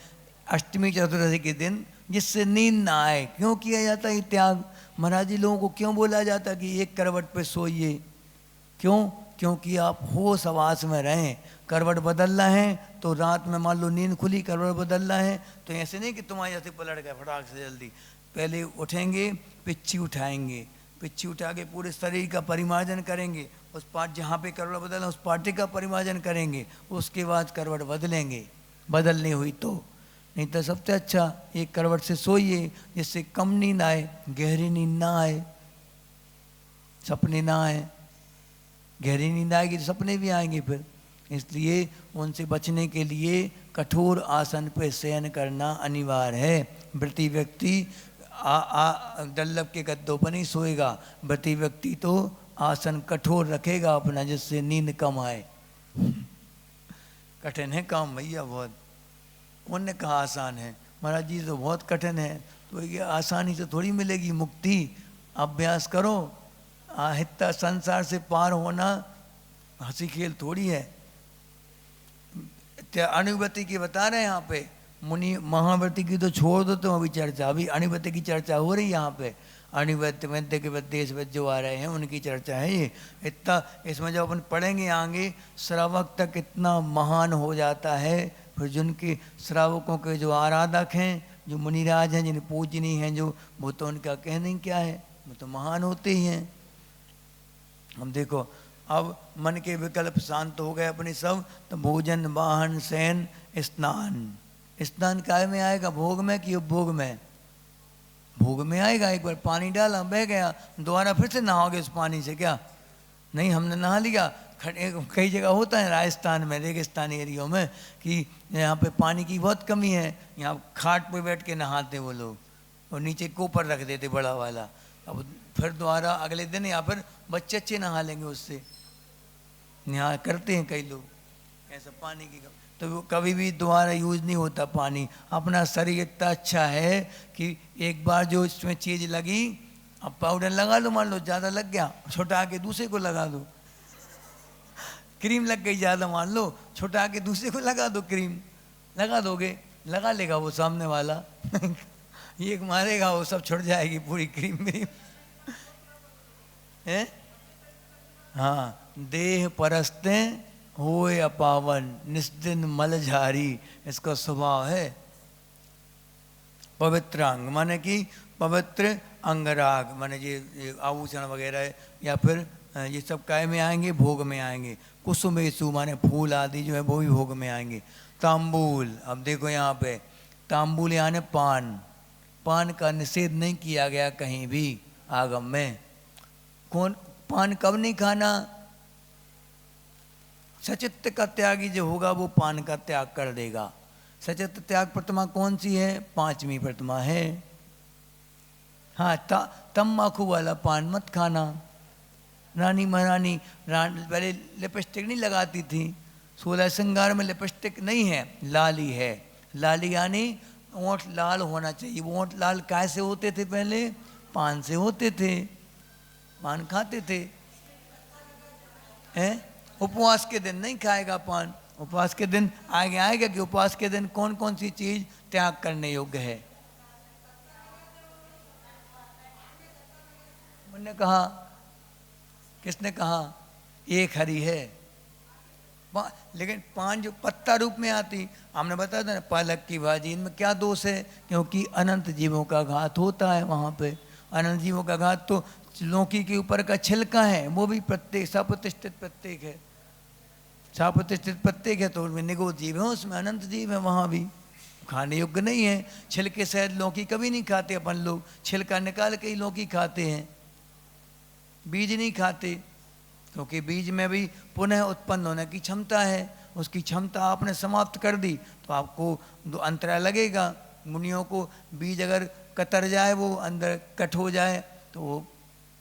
अष्टमी चतुर्दशी के दिन जिससे नींद ना आए, क्यों किया जाता है त्याग? महाराज जी लोगों को क्यों बोला जाता कि एक करवट पे सोइए? क्यों? क्योंकि आप होश हवास में रहें। करवट बदलना है तो रात में मान लो नींद खुली, करवट बदलना है तो ऐसे नहीं कि तुम्हारे जैसे पलट गए फटाक से, जल्दी पहले उठेंगे, पिच्ची उठाएंगे, पिच्छी उठा के पूरे शरीर का परिमार्जन करेंगे, उस पार्ट जहाँ पे करवट बदलना उस पार्टी का परिमार्जन करेंगे, उसके बाद करवट बदलेंगे, बदलनी हुई तो। नहीं तो सबसे अच्छा एक करवट से सोइए, जिससे कम नींद आए, गहरी नींद ना आए, सपने ना आए। गहरी नींद आएगी तो सपने भी आएंगे फिर। इसलिए उनसे बचने के लिए कठोर आसन पर शयन करना अनिवार्य है। व्रती व्यक्ति डल्लभ के गद्दों पर नहीं सोएगा, व्रती व्यक्ति तो आसन कठोर रखेगा अपना, जिससे नींद कम आए। कठिन है काम भैया बहुत। उन्होंने कहा आसान है, महाराज जी तो बहुत कठिन है, तो ये आसानी से थोड़ी मिलेगी मुक्ति। अभ्यास करो, हित्ता संसार से पार होना हंसी खेल थोड़ी है। अणुव्रती की बता रहे हैं यहाँ पे, मुनि महाव्रती की तो छोड़ दो तुम, अभी चर्चा, अभी अणुव्रती की चर्चा हो रही है यहाँ पे। अणुव्रत वैद्य के देश में जो आ रहे हैं उनकी चर्चा है ये। इतना इसमें जब अपन पढ़ेंगे आगे, श्रावक तक इतना महान हो जाता है, फिर जिनके श्रावकों के जो आराधक हैं, जो मुनिराज हैं, जिन पूजनी हैं, जो वो तो उनका कहने क्या है, वो तो महान होते ही हैं। हम देखो अब मन के विकल्प शांत हो गए अपने सब, तो भोजन वाहन शयन स्नान। स्नान काय में आएगा, भोग में कि उपभोग में? भोग में आएगा। एक बार पानी डाला बह गया, दोबारा फिर से नहाओगे उस पानी से क्या? नहीं, हमने नहा लिया। कई जगह होता है राजस्थान में, रेगिस्तानी एरियो में, कि यहाँ पे पानी की बहुत कमी है, यहाँ खाट पे बैठ के नहाते वो लोग, और नीचे कोपर रख देते बड़ा वाला। अब फिर दोबारा अगले दिन या फिर बच्चे अच्छे नहा लेंगे उससे, यहाँ करते हैं कई लोग ऐसा पानी की। तो वो कभी भी दोबारा यूज नहीं होता पानी। अपना शरीर इतना अच्छा है कि एक बार जो इसमें चीज़ लगी, अब पाउडर लगा लो, मान लो ज़्यादा लग गया, छुटा के दूसरे को लगा दो। क्रीम लग गई ज़्यादा, मान लो, छुटा के दूसरे को लगा दो, क्रीम लगा दोगे, लगा लेगा वो सामने वाला। एक मारेगा वो सब छुट जाएगी पूरी क्रीम व्रीम है। हाँ, देह परस्ते होए अपावन, निस्दिन मलझारी, इसका स्वभाव है। पवित्र अंग माने कि पवित्र अंगराग, माने ये आभूषण वगैरह, या फिर ये सब काय में आएंगे, भोग में आएंगे। कुसुमेशु माने फूल आदि जो है वो भी भोग में आएंगे। तांबूल, अब देखो यहाँ पे तांबूल यानी पान। पान का निषेध नहीं किया गया कहीं भी आगम में। कौन पान कब नहीं खाना? सचित्त का त्यागी जो होगा वो पान का त्याग कर देगा। सचित्त त्याग प्रतिमा कौन सी है? 5वीं प्रतिमा है। हाँ, तम्बाकू वाला पान मत खाना। रानी महारानी पहले लिपस्टिक नहीं लगाती थी, 16 श्रृंगार में लिपस्टिक नहीं है, लाली है। लाली यानी ओंठ लाल होना चाहिए। वो ओंठ लाल कैसे होते थे? पहले पान से होते थे, पान खाते थे। हैं? उपवास के दिन नहीं खाएगा पान। उपवास के दिन आगे आएगा कि उपवास के दिन कौन कौन सी चीज त्याग करने योग्य है। उन्होंने कहा, किसने कहा? एक हरी है। लेकिन पान जो पत्ता रूप में आती, हमने बताया था ना, पालक की भाजी, इनमें क्या दोष है? क्योंकि अनंत जीवों का घात होता है वहाँ पे। अनंत जीवों का घात तो लौकी के ऊपर का छिलका है, वो भी प्रत्येक सप्रतिष्ठित प्रत्येक है, सप्रतिष्ठित प्रत्येक है, तो उनमें निगो जीव है, उसमें अनंत जीव है, वहाँ भी खाने योग्य नहीं है। छिलके सहित लौकी कभी नहीं खाते अपन लोग, छिलका निकाल के ही लौकी खाते हैं, बीज नहीं खाते, क्योंकि बीज में भी पुनः उत्पन्न होने की क्षमता है। उसकी क्षमता आपने समाप्त कर दी तो आपको अंतराय लगेगा। मुनियों को बीज अगर कतर जाए, वो अंदर कट हो जाए, तो वो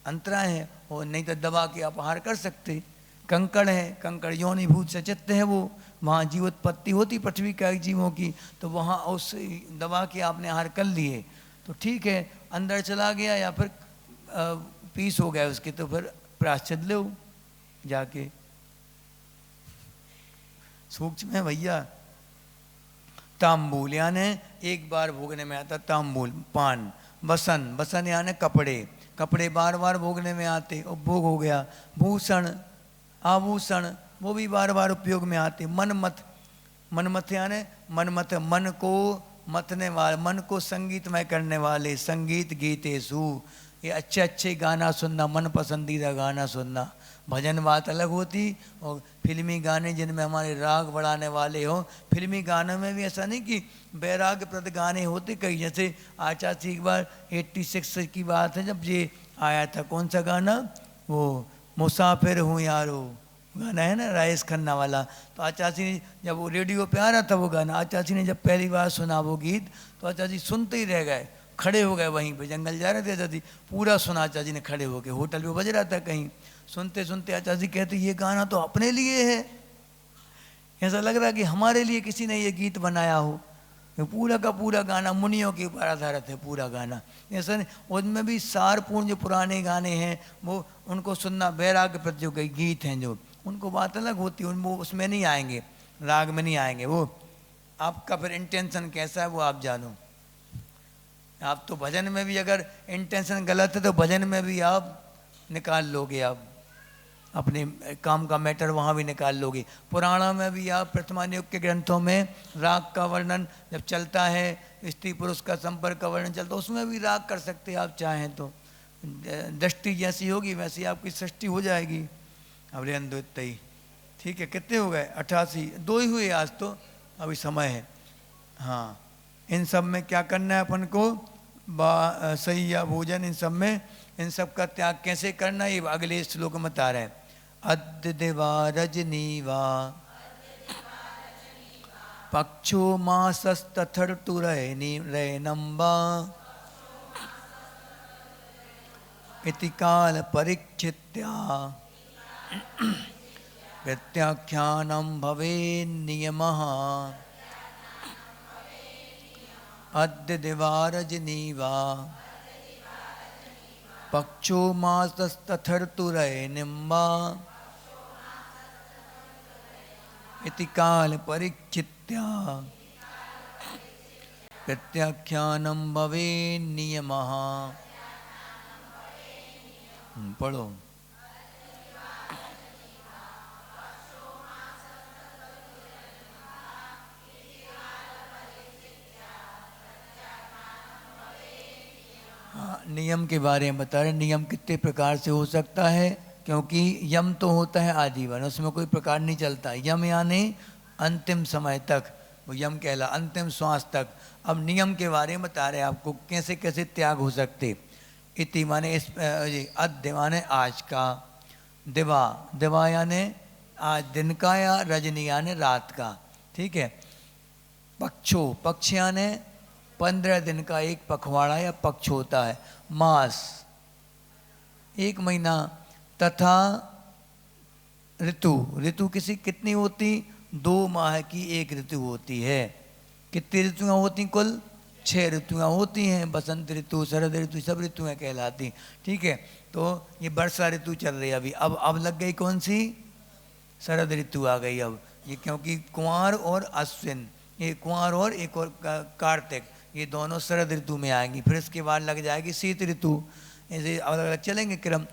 अंतराय है, और नहीं तो दबा के आप आहार कर सकते। कंकड़ है, कंकड़ योनिभूत सचित्त है, वो वहाँ जीवोत्पत्ति होती पृथ्वी का जीवों की, तो वहाँ उस दबा के आपने आहार कर लिए तो ठीक है। अंदर चला गया या फिर पीस हो गया उसके, तो फिर प्रायश्चित लो जाके। सूक्ष्म है भैया। तांबूल यानी एक बार भोगने में आता तांबूल, पान। बसन, बसन यानी कपड़े, कपड़े बार बार भोगने में आते, उपभोग हो गया। भूषण, आभूषण, वो भी बार बार उपयोग में आते। मनमत, मनमत यानी मनमत, मन को मतने वाले, मन को संगीतमय करने वाले। संगीत गीतेषु, ये अच्छे अच्छे गाना सुनना, मन पसंदीदा गाना सुनना। भजन बात अलग होती, और फिल्मी गाने जिनमें हमारे राग बढ़ाने वाले हों। फिल्मी गानों में भी ऐसा नहीं कि वैराग्यप्रद गाने होते कई, जैसे आचार्य एक बार 86 की बात है जब ये आया था, कौन सा गाना, वो मुसाफिर हूँ यारो गाना है ना, राजेश खन्ना वाला। तो आचार्य ने जब वो रेडियो पे आ रहा था वो गाना, आचार्य ने जब पहली बार सुना वो गीत, तो आचार्य जी सुनते ही रह गए, खड़े हो गए वहीं पे, जंगल जा रहे थे आचार्य जी, पूरा सुना आचार्य जी ने खड़े होके, होटल पे बज रहा था कहीं, सुनते सुनते आचार्य जी कहते ये गाना तो अपने लिए है, ऐसा लग रहा कि हमारे लिए किसी ने ये गीत बनाया हो। ये पूरा का पूरा गाना मुनियों के ऊपर आधारित है, पूरा गाना ऐसा नहीं। उनमें भी सारपूर्ण जो पुराने गाने हैं वो उनको सुनना, वैराग्य प्रति जो गीत हैं जो, उनको बात अलग होती है, वो उसमें नहीं आएंगे, राग में नहीं आएंगे। वो आपका फिर इंटेंशन कैसा है वो आप जानो। आप तो भजन में भी अगर इंटेंशन गलत है तो भजन में भी आप निकाल लोगे, आप अपने काम का मैटर वहाँ भी निकाल लोगे। पुराणों में भी आप प्रथमान युग के ग्रंथों में राग का वर्णन जब चलता है, स्त्री पुरुष का संपर्क का वर्णन चलता है, उसमें भी राग कर सकते हैं आप चाहें तो। दृष्टि जैसी होगी वैसी आपकी सृष्टि हो जाएगी। अब रे ही ठीक है, कितने हो गए, 88, 2 ही हुए आज तो, अभी समय है। हाँ, इन सब में क्या करना है अपन को, सही या भोजन, इन सब में, इन सब का त्याग कैसे करना है ये अगले श्लोक में बता रहे हैं। अद्य दिवा रजनीवा पक्षो मासस्तथर्तुरैनम्बा इति काल परीक्षित्या प्रत्याख्यानं भवेन्नियमः। अद्य दिवा रजनीवा पक्षो मासस्तथर्तुरैनिम्बा इति काल परीक्षित्या प्रत्याख्यानं भवेन्नियमः। पढ़ो। नियम के बारे में बता रहे, नियम कितने प्रकार से हो सकता है, क्योंकि यम तो होता है आजीवन, उसमें कोई प्रकार नहीं चलता। यम यानी अंतिम समय तक, वो यम कहला, अंतिम श्वास तक। अब नियम के बारे में बता रहे आपको कैसे कैसे त्याग हो सकते। इति माने इस, अद्य माने आज का, दिवा, दिवा यानी आज दिन का, या रजनी यानी रात का, ठीक है। पक्षो, पक्ष यानी 15 दिन का एक पखवाड़ा या पक्ष होता है। मास 1 महीना, तथा ऋतु, ऋतु किसी कितनी होती, 2 माह की एक ऋतु होती है। कितनी ऋतुएं होती, कुल 6 ऋतुएं होती हैं। बसंत ऋतु, शरद ऋतु, सब ऋतुएं कहलाती, ठीक है। तो ये वर्षा ऋतु चल रही है अभी, अब लग गई कौन सी, शरद ऋतु आ गई अब। ये क्योंकि कुंवर और अश्विन, ये कुंवर और एक और कार्तिक, ये दोनों शरद ऋतु में आएंगी। फिर इसके बाद लग जाएगी शीत ऋतु, ऐसे अलग अलग चलेंगे क्रम।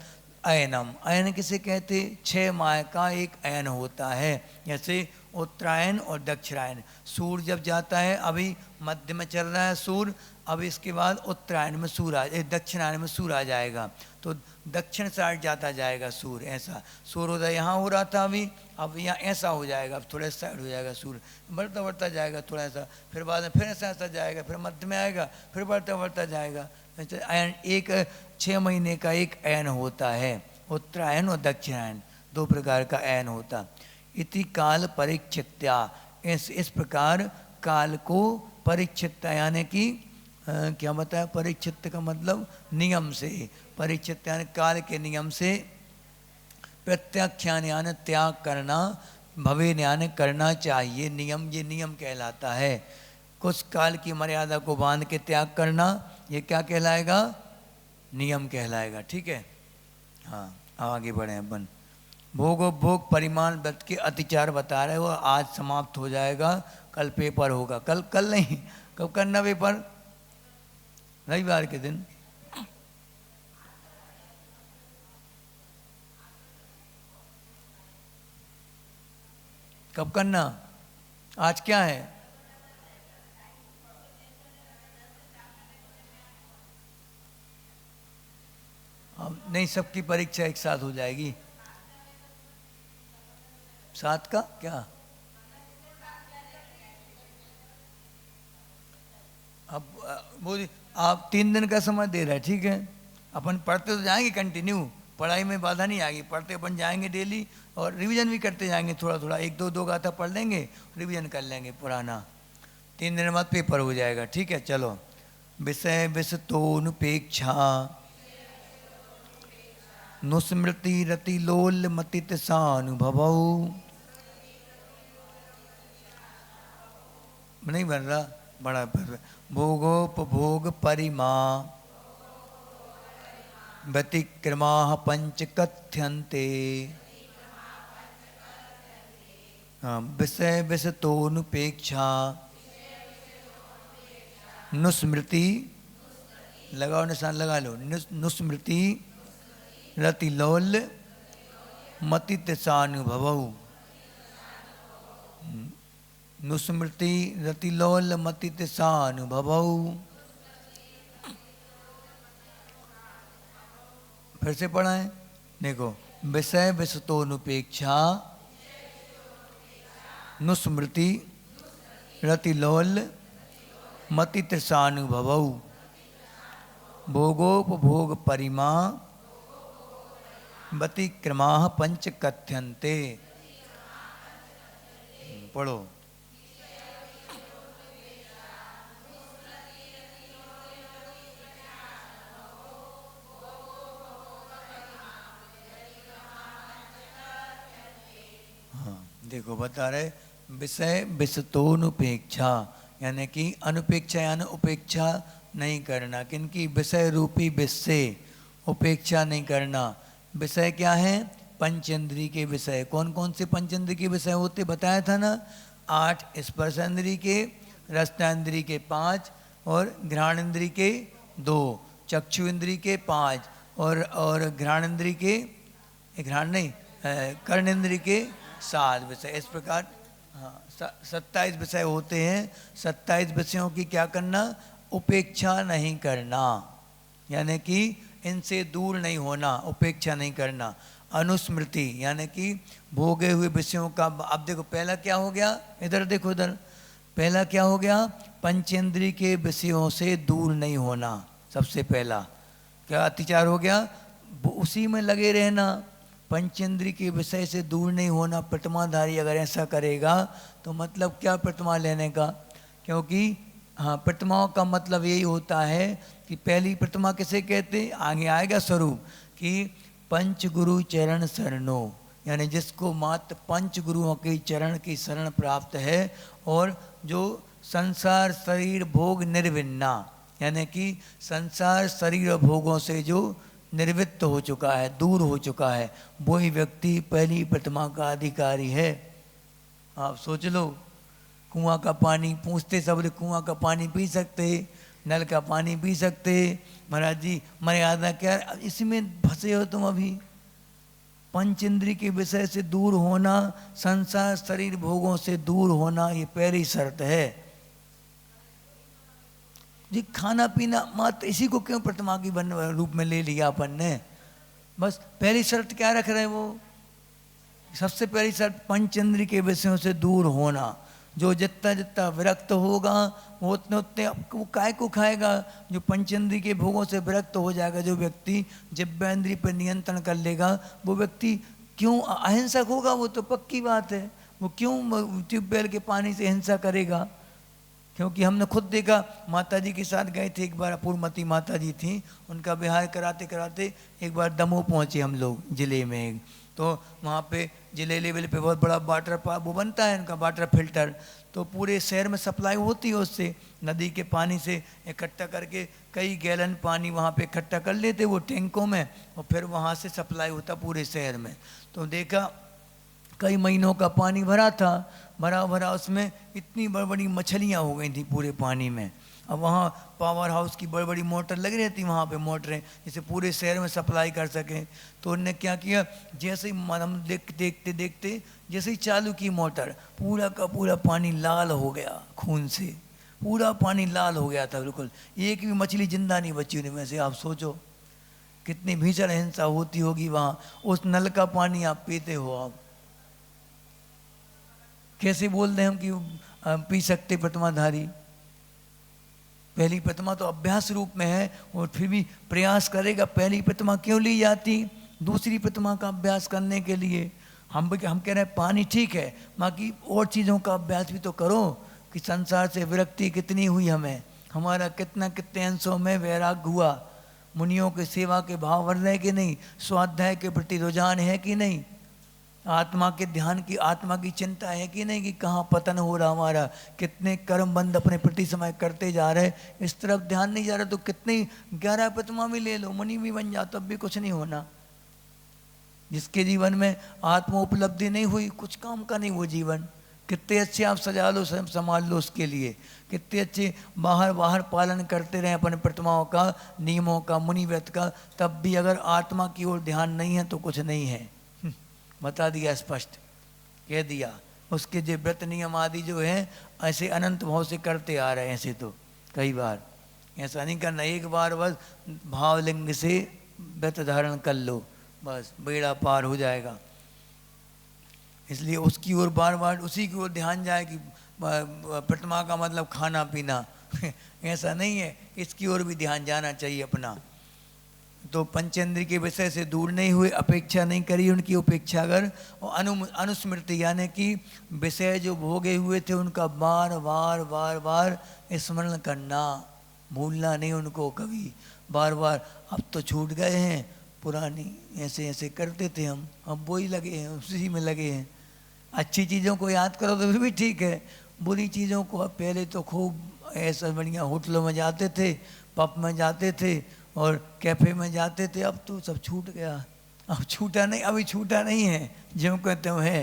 अयनम, अयन किसे कहते, 6 माह का एक अयन होता है। जैसे उत्तरायण और दक्षिणायन, सूर्य जब जाता है, अभी मध्य में चल रहा है सूर्य, अब इसके बाद उत्तरायण में सूर्य, दक्षिणायन में सूर्य आ जाएगा, तो दक्षिण साइड जाता जाएगा सूर्य। ऐसा सूर्योदय यहाँ हो रहा था अभी, अब यहाँ ऐसा हो जाएगा, अब थोड़ा साइड हो जाएगा सूर्य, बढ़ता बढ़ता जाएगा थोड़ा सा, फिर बाद में फिर ऐसा ऐसा जाएगा, फिर मध्य में आएगा, फिर बढ़ता बढ़ता जाएगा। अयन एक 6 महीने का एक अयन होता है, उत्तरायण और दक्षिणायन 2 प्रकार का अयन होता। इति काल परीक्षित्या, इस प्रकार काल को परीक्षित्या यानी कि क्या बताया, परीक्षित का मतलब नियम से, परीक्षित यानी काल के नियम से, प्रत्याख्यान यानी त्याग करना, भवे यानी करना चाहिए, नियम, ये नियम कहलाता है। कुछ काल की मर्यादा को बांध के त्याग करना, ये क्या कहलाएगा, नियम कहलाएगा, ठीक है। हाँ, आगे बढ़े अपन। भोग परिमाण व्रत के अतिचार बता रहे हो, आज समाप्त हो जाएगा, कल पेपर होगा, कल नहीं, कब करना पेपर, रविवार के दिन। कब करना, आज क्या है, नहीं, सबकी परीक्षा एक साथ हो जाएगी। 7 का क्या? अब वो आप 3 दिन का समय दे रहे हैं, ठीक है। अपन पढ़ते तो जाएंगे कंटिन्यू, पढ़ाई में बाधा नहीं आएगी, पढ़ते अपन जाएंगे डेली और रिवीजन भी करते जाएंगे थोड़ा थोड़ा, 1-2 गाथा पढ़ लेंगे, रिवीजन कर लेंगे पुराना। 3 दिन बाद पेपर हो जाएगा, ठीक है। चलो, विषय विषतोनुपेक्षा नुस्मृति रति लोल मतित सानुभवौ। नहीं बन रहा, बड़ा भोगोपभोग परिमा व्यतिक्रमा पंच कथ्यन्ते। विषय विषतोनुपेक्षा नुस्मृति, लगाओ निशान लगा लो, नुस्मृति रतिलोल मतित सानुभवौ। नुस्मृति रतिलोल मतित सानुभवौ। फिर से पढ़ाएं, देखो, विषय विषतोनुपेक्षा नुस्मृति रतिलोल मतित सानुभवौ भोगोपभोग परिमा व्यतिक्रमा पंच कथ्यन्ते। पढ़ो। हाँ, देखो बता रहे, विषय विषतोनुपेक्षा, यानी कि अनुपेक्षा यानी उपेक्षा नहीं करना, किनकी? विषय रूपी विष से उपेक्षा नहीं करना। विषय क्या है? पंचेंद्रिय के विषय। कौन कौन से पंचेंद्रिय के विषय होते बताया था ना? 8 स्पर्शेंद्रिय के, रसनेंद्रिय के 5 और घ्राणेंद्रिय के 2, चक्षु इंद्रिय के 5 और घ्राणेंद्रिय के, घ्राण नहीं, कर्णेंद्रिय के 7 विषय। इस प्रकार हाँ 27 विषय होते हैं। 27 विषयों की क्या करना? उपेक्षा नहीं करना, यानी कि इनसे दूर नहीं होना, उपेक्षा नहीं करना। अनुस्मृति यानी कि भोगे हुए विषयों का, अब देखो पहला क्या हो गया, इधर देखो इधर, पहला क्या हो गया? पंचेंद्रिय के विषयों से दूर नहीं होना। सबसे पहला क्या अतिचार हो गया? उसी में लगे रहना, पंचेंद्रिय के विषय से दूर नहीं होना। प्रतिमाधारी अगर ऐसा करेगा तो मतलब क्या प्रतिमा लेने का? क्योंकि हाँ, प्रतिमाओं का मतलब यही होता है कि पहली प्रतिमा किसे कहते? आगे आएगा स्वरूप कि पंच गुरु चरण शरणो, यानी जिसको मात्र पंच गुरुओं के चरण की शरण प्राप्त है और जो संसार शरीर भोग निर्विन्ना, यानी कि संसार शरीर और भोगों से जो निर्वृत्त हो चुका है, दूर हो चुका है, वही व्यक्ति पहली प्रतिमा का अधिकारी है। आप सोच लो, कुआं का पानी पूछते सब लोग, कुआं का पानी पी सकते, नल का पानी पी सकते, महाराज जी मर्यादा क्या? इसमें फंसे हो तुम अभी। पंचेंद्रिय के विषय से दूर होना, संसार शरीर भोगों से दूर होना, ये पहली शर्त है जी। खाना पीना मात्र इसी को क्यों प्रतिमा की रूप में ले लिया अपन ने? बस पहली शर्त क्या रख रहे हैं वो? सबसे पहली शर्त पंचेंद्रिय के विषयों से दूर होना। जो जितना जितना विरक्त होगा वो उतने उतने वो काय को खाएगा? जो पंचेंद्रिय के भोगों से विरक्त हो जाएगा, जो व्यक्ति जिह्वेंद्रिय पर नियंत्रण कर लेगा, वो व्यक्ति क्यों अहिंसक होगा? वो तो पक्की बात है। वो क्यों ट्यूबवेल के पानी से हिंसा करेगा? क्योंकि हमने खुद देखा, माता जी के साथ गए थे एक बार, अपूर्वमती माता जी थी, उनका विहार कराते कराते एक बार दमोह पहुँचे हम लोग जिले में। तो वहाँ पे जिले लेवल पे बहुत बड़ा वाटर वो बनता है इनका वाटर फिल्टर, तो पूरे शहर में सप्लाई होती है उससे, नदी के पानी से इकट्ठा करके कई गैलन पानी वहाँ पे इकट्ठा कर लेते वो टैंकों में, और फिर वहाँ से सप्लाई होता पूरे शहर में। तो देखा कई महीनों का पानी भरा था, भरा भरा उसमें इतनी बड़ी बड़ी मछलियाँ हो गई थी पूरे पानी में। अब वहाँ पावर हाउस की बड़ी बड़ी मोटर लगी रहती वहाँ पे, मोटरें जिसे पूरे शहर में सप्लाई कर सकें। तो उन्होंने क्या किया, जैसे ही हम देखते देखते जैसे ही चालू की मोटर, पूरा का पूरा पानी लाल हो गया खून से, पूरा पानी लाल हो गया था बिल्कुल, एक भी मछली जिंदा नहीं बची उनमें से। आप सोचो कितनी भीषण हिंसा होती होगी वहाँ। उस नल का पानी आप पीते हो, आप कैसे बोल रहे हम कि पी सकते प्रतिमाधारी? पहली प्रतिमा तो अभ्यास रूप में है और फिर भी प्रयास करेगा। पहली प्रतिमा क्यों ली जाती? दूसरी प्रतिमा का अभ्यास करने के लिए। हम कह रहे हैं पानी ठीक है, बाकी और चीज़ों का अभ्यास भी तो करो कि संसार से विरक्ति कितनी हुई हमें, हमारा कितने अंशों में वैराग्य हुआ, मुनियों की सेवा के भाव बढ़ रहे कि नहीं, स्वाध्याय के प्रति रुझान है कि नहीं, आत्मा के ध्यान की, आत्मा की चिंता है कि नहीं कि कहाँ पतन हो रहा हमारा, कितने कर्म बंद अपने प्रति समय करते जा रहे, इस तरफ ध्यान नहीं जा रहा। तो कितनी 11 प्रतिमा भी ले लो, मुनि भी बन जाओ, तब भी कुछ नहीं होना। जिसके जीवन में आत्म उपलब्धि नहीं हुई, कुछ काम का नहीं वो जीवन। कितने अच्छे आप सजा लो, संभाल लो उसके लिए, कितने अच्छे बाहर पालन करते रहे अपने प्रतिमाओं का, नियमों का, मुनि व्रत का, तब भी अगर आत्मा की ओर ध्यान नहीं है तो कुछ नहीं है। बता दिया, स्पष्ट कह दिया। उसके जो व्रत नियम आदि जो है ऐसे अनंत भाव से करते आ रहे हैं। ऐसे तो कई बार ऐसा नहीं करना, एक बार बस भावलिंग से व्रत धारण कर लो, बस बेड़ा पार हो जाएगा। इसलिए उसकी ओर बार बार उसी की ओर ध्यान जाए कि प्रतिमा का मतलब खाना पीना ऐसा नहीं है, इसकी ओर भी ध्यान जाना चाहिए अपना। तो पंचेंद्र के विषय से दूर नहीं हुए, अपेक्षा नहीं करी उनकी उपेक्षा कर, और अनुस्मृति यानी कि विषय जो भोगे हुए थे उनका बार बार बार बार स्मरण करना, भूलना नहीं उनको कभी, बार बार। अब तो छूट गए हैं, पुरानी ऐसे ऐसे करते थे हम, अब वही लगे हैं, उसी में लगे हैं। अच्छी चीज़ों को याद करो तो फिर भी ठीक है, बुरी चीज़ों को अब पहले तो खूब ऐसा बढ़िया होटलों में जाते थे, पब में जाते थे और कैफ़े में जाते थे, अब तो सब छूट गया। अब छूटा नहीं, अभी छूटा नहीं है, जो कहते हो है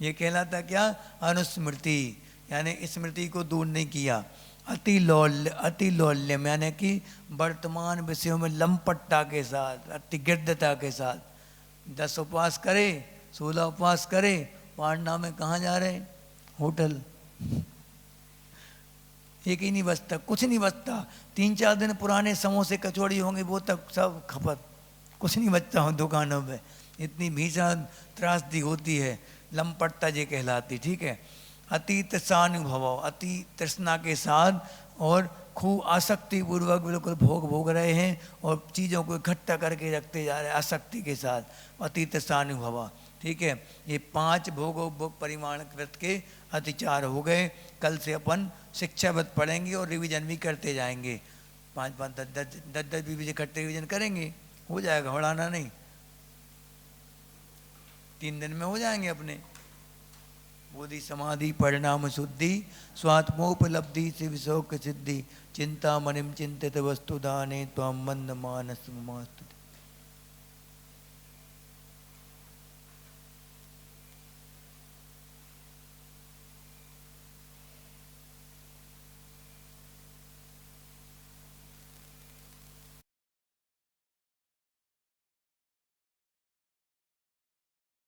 ये कहलाता क्या? अनुस्मृति, यानी स्मृति को दूर नहीं किया। अति लौल्यम यानी कि वर्तमान विषयों में लंपटता के साथ, अति गिरदता के साथ। 10 उपवास करे, 16 उपवास करे, पारना में कहाँ जा रहे? होटल। एक ही नहीं बचता, कुछ नहीं बचता। 3-4 दिन पुराने समोसे कचौड़ी होंगे, वो तक सब खपत, कुछ नहीं बचता हो दुकानों में। इतनी भीषण त्रासदी होती है, लंपटता ये कहलाती। ठीक है। अति तृष्णानुभव, अति तृष्णा के साथ और खूब आसक्ति पूर्वक बिल्कुल भोग रहे हैं और चीज़ों को इकट्ठा करके रखते जा रहे हैं आसक्ति के साथ, अति तृष्णानुभव। ठीक है। ये 5 भोग परिमाण व्रत के अतिचार हो गए। कल से अपन शिक्षावत पढ़ेंगे और रिवीजन भी करते जाएंगे। 5-5, 10-10 भी इकट्ठे रिवीजन करेंगे, हो जाएगा, बढ़ाना नहीं, 3 दिन में हो जाएंगे अपने। बोधि समाधि परिणाम शुद्धि, स्वात्मोपलब्धि से विशोक सिद्धि, चिंता मनिम चिंतित वस्तुदाने त्वं मंद मानस ममास्तुते।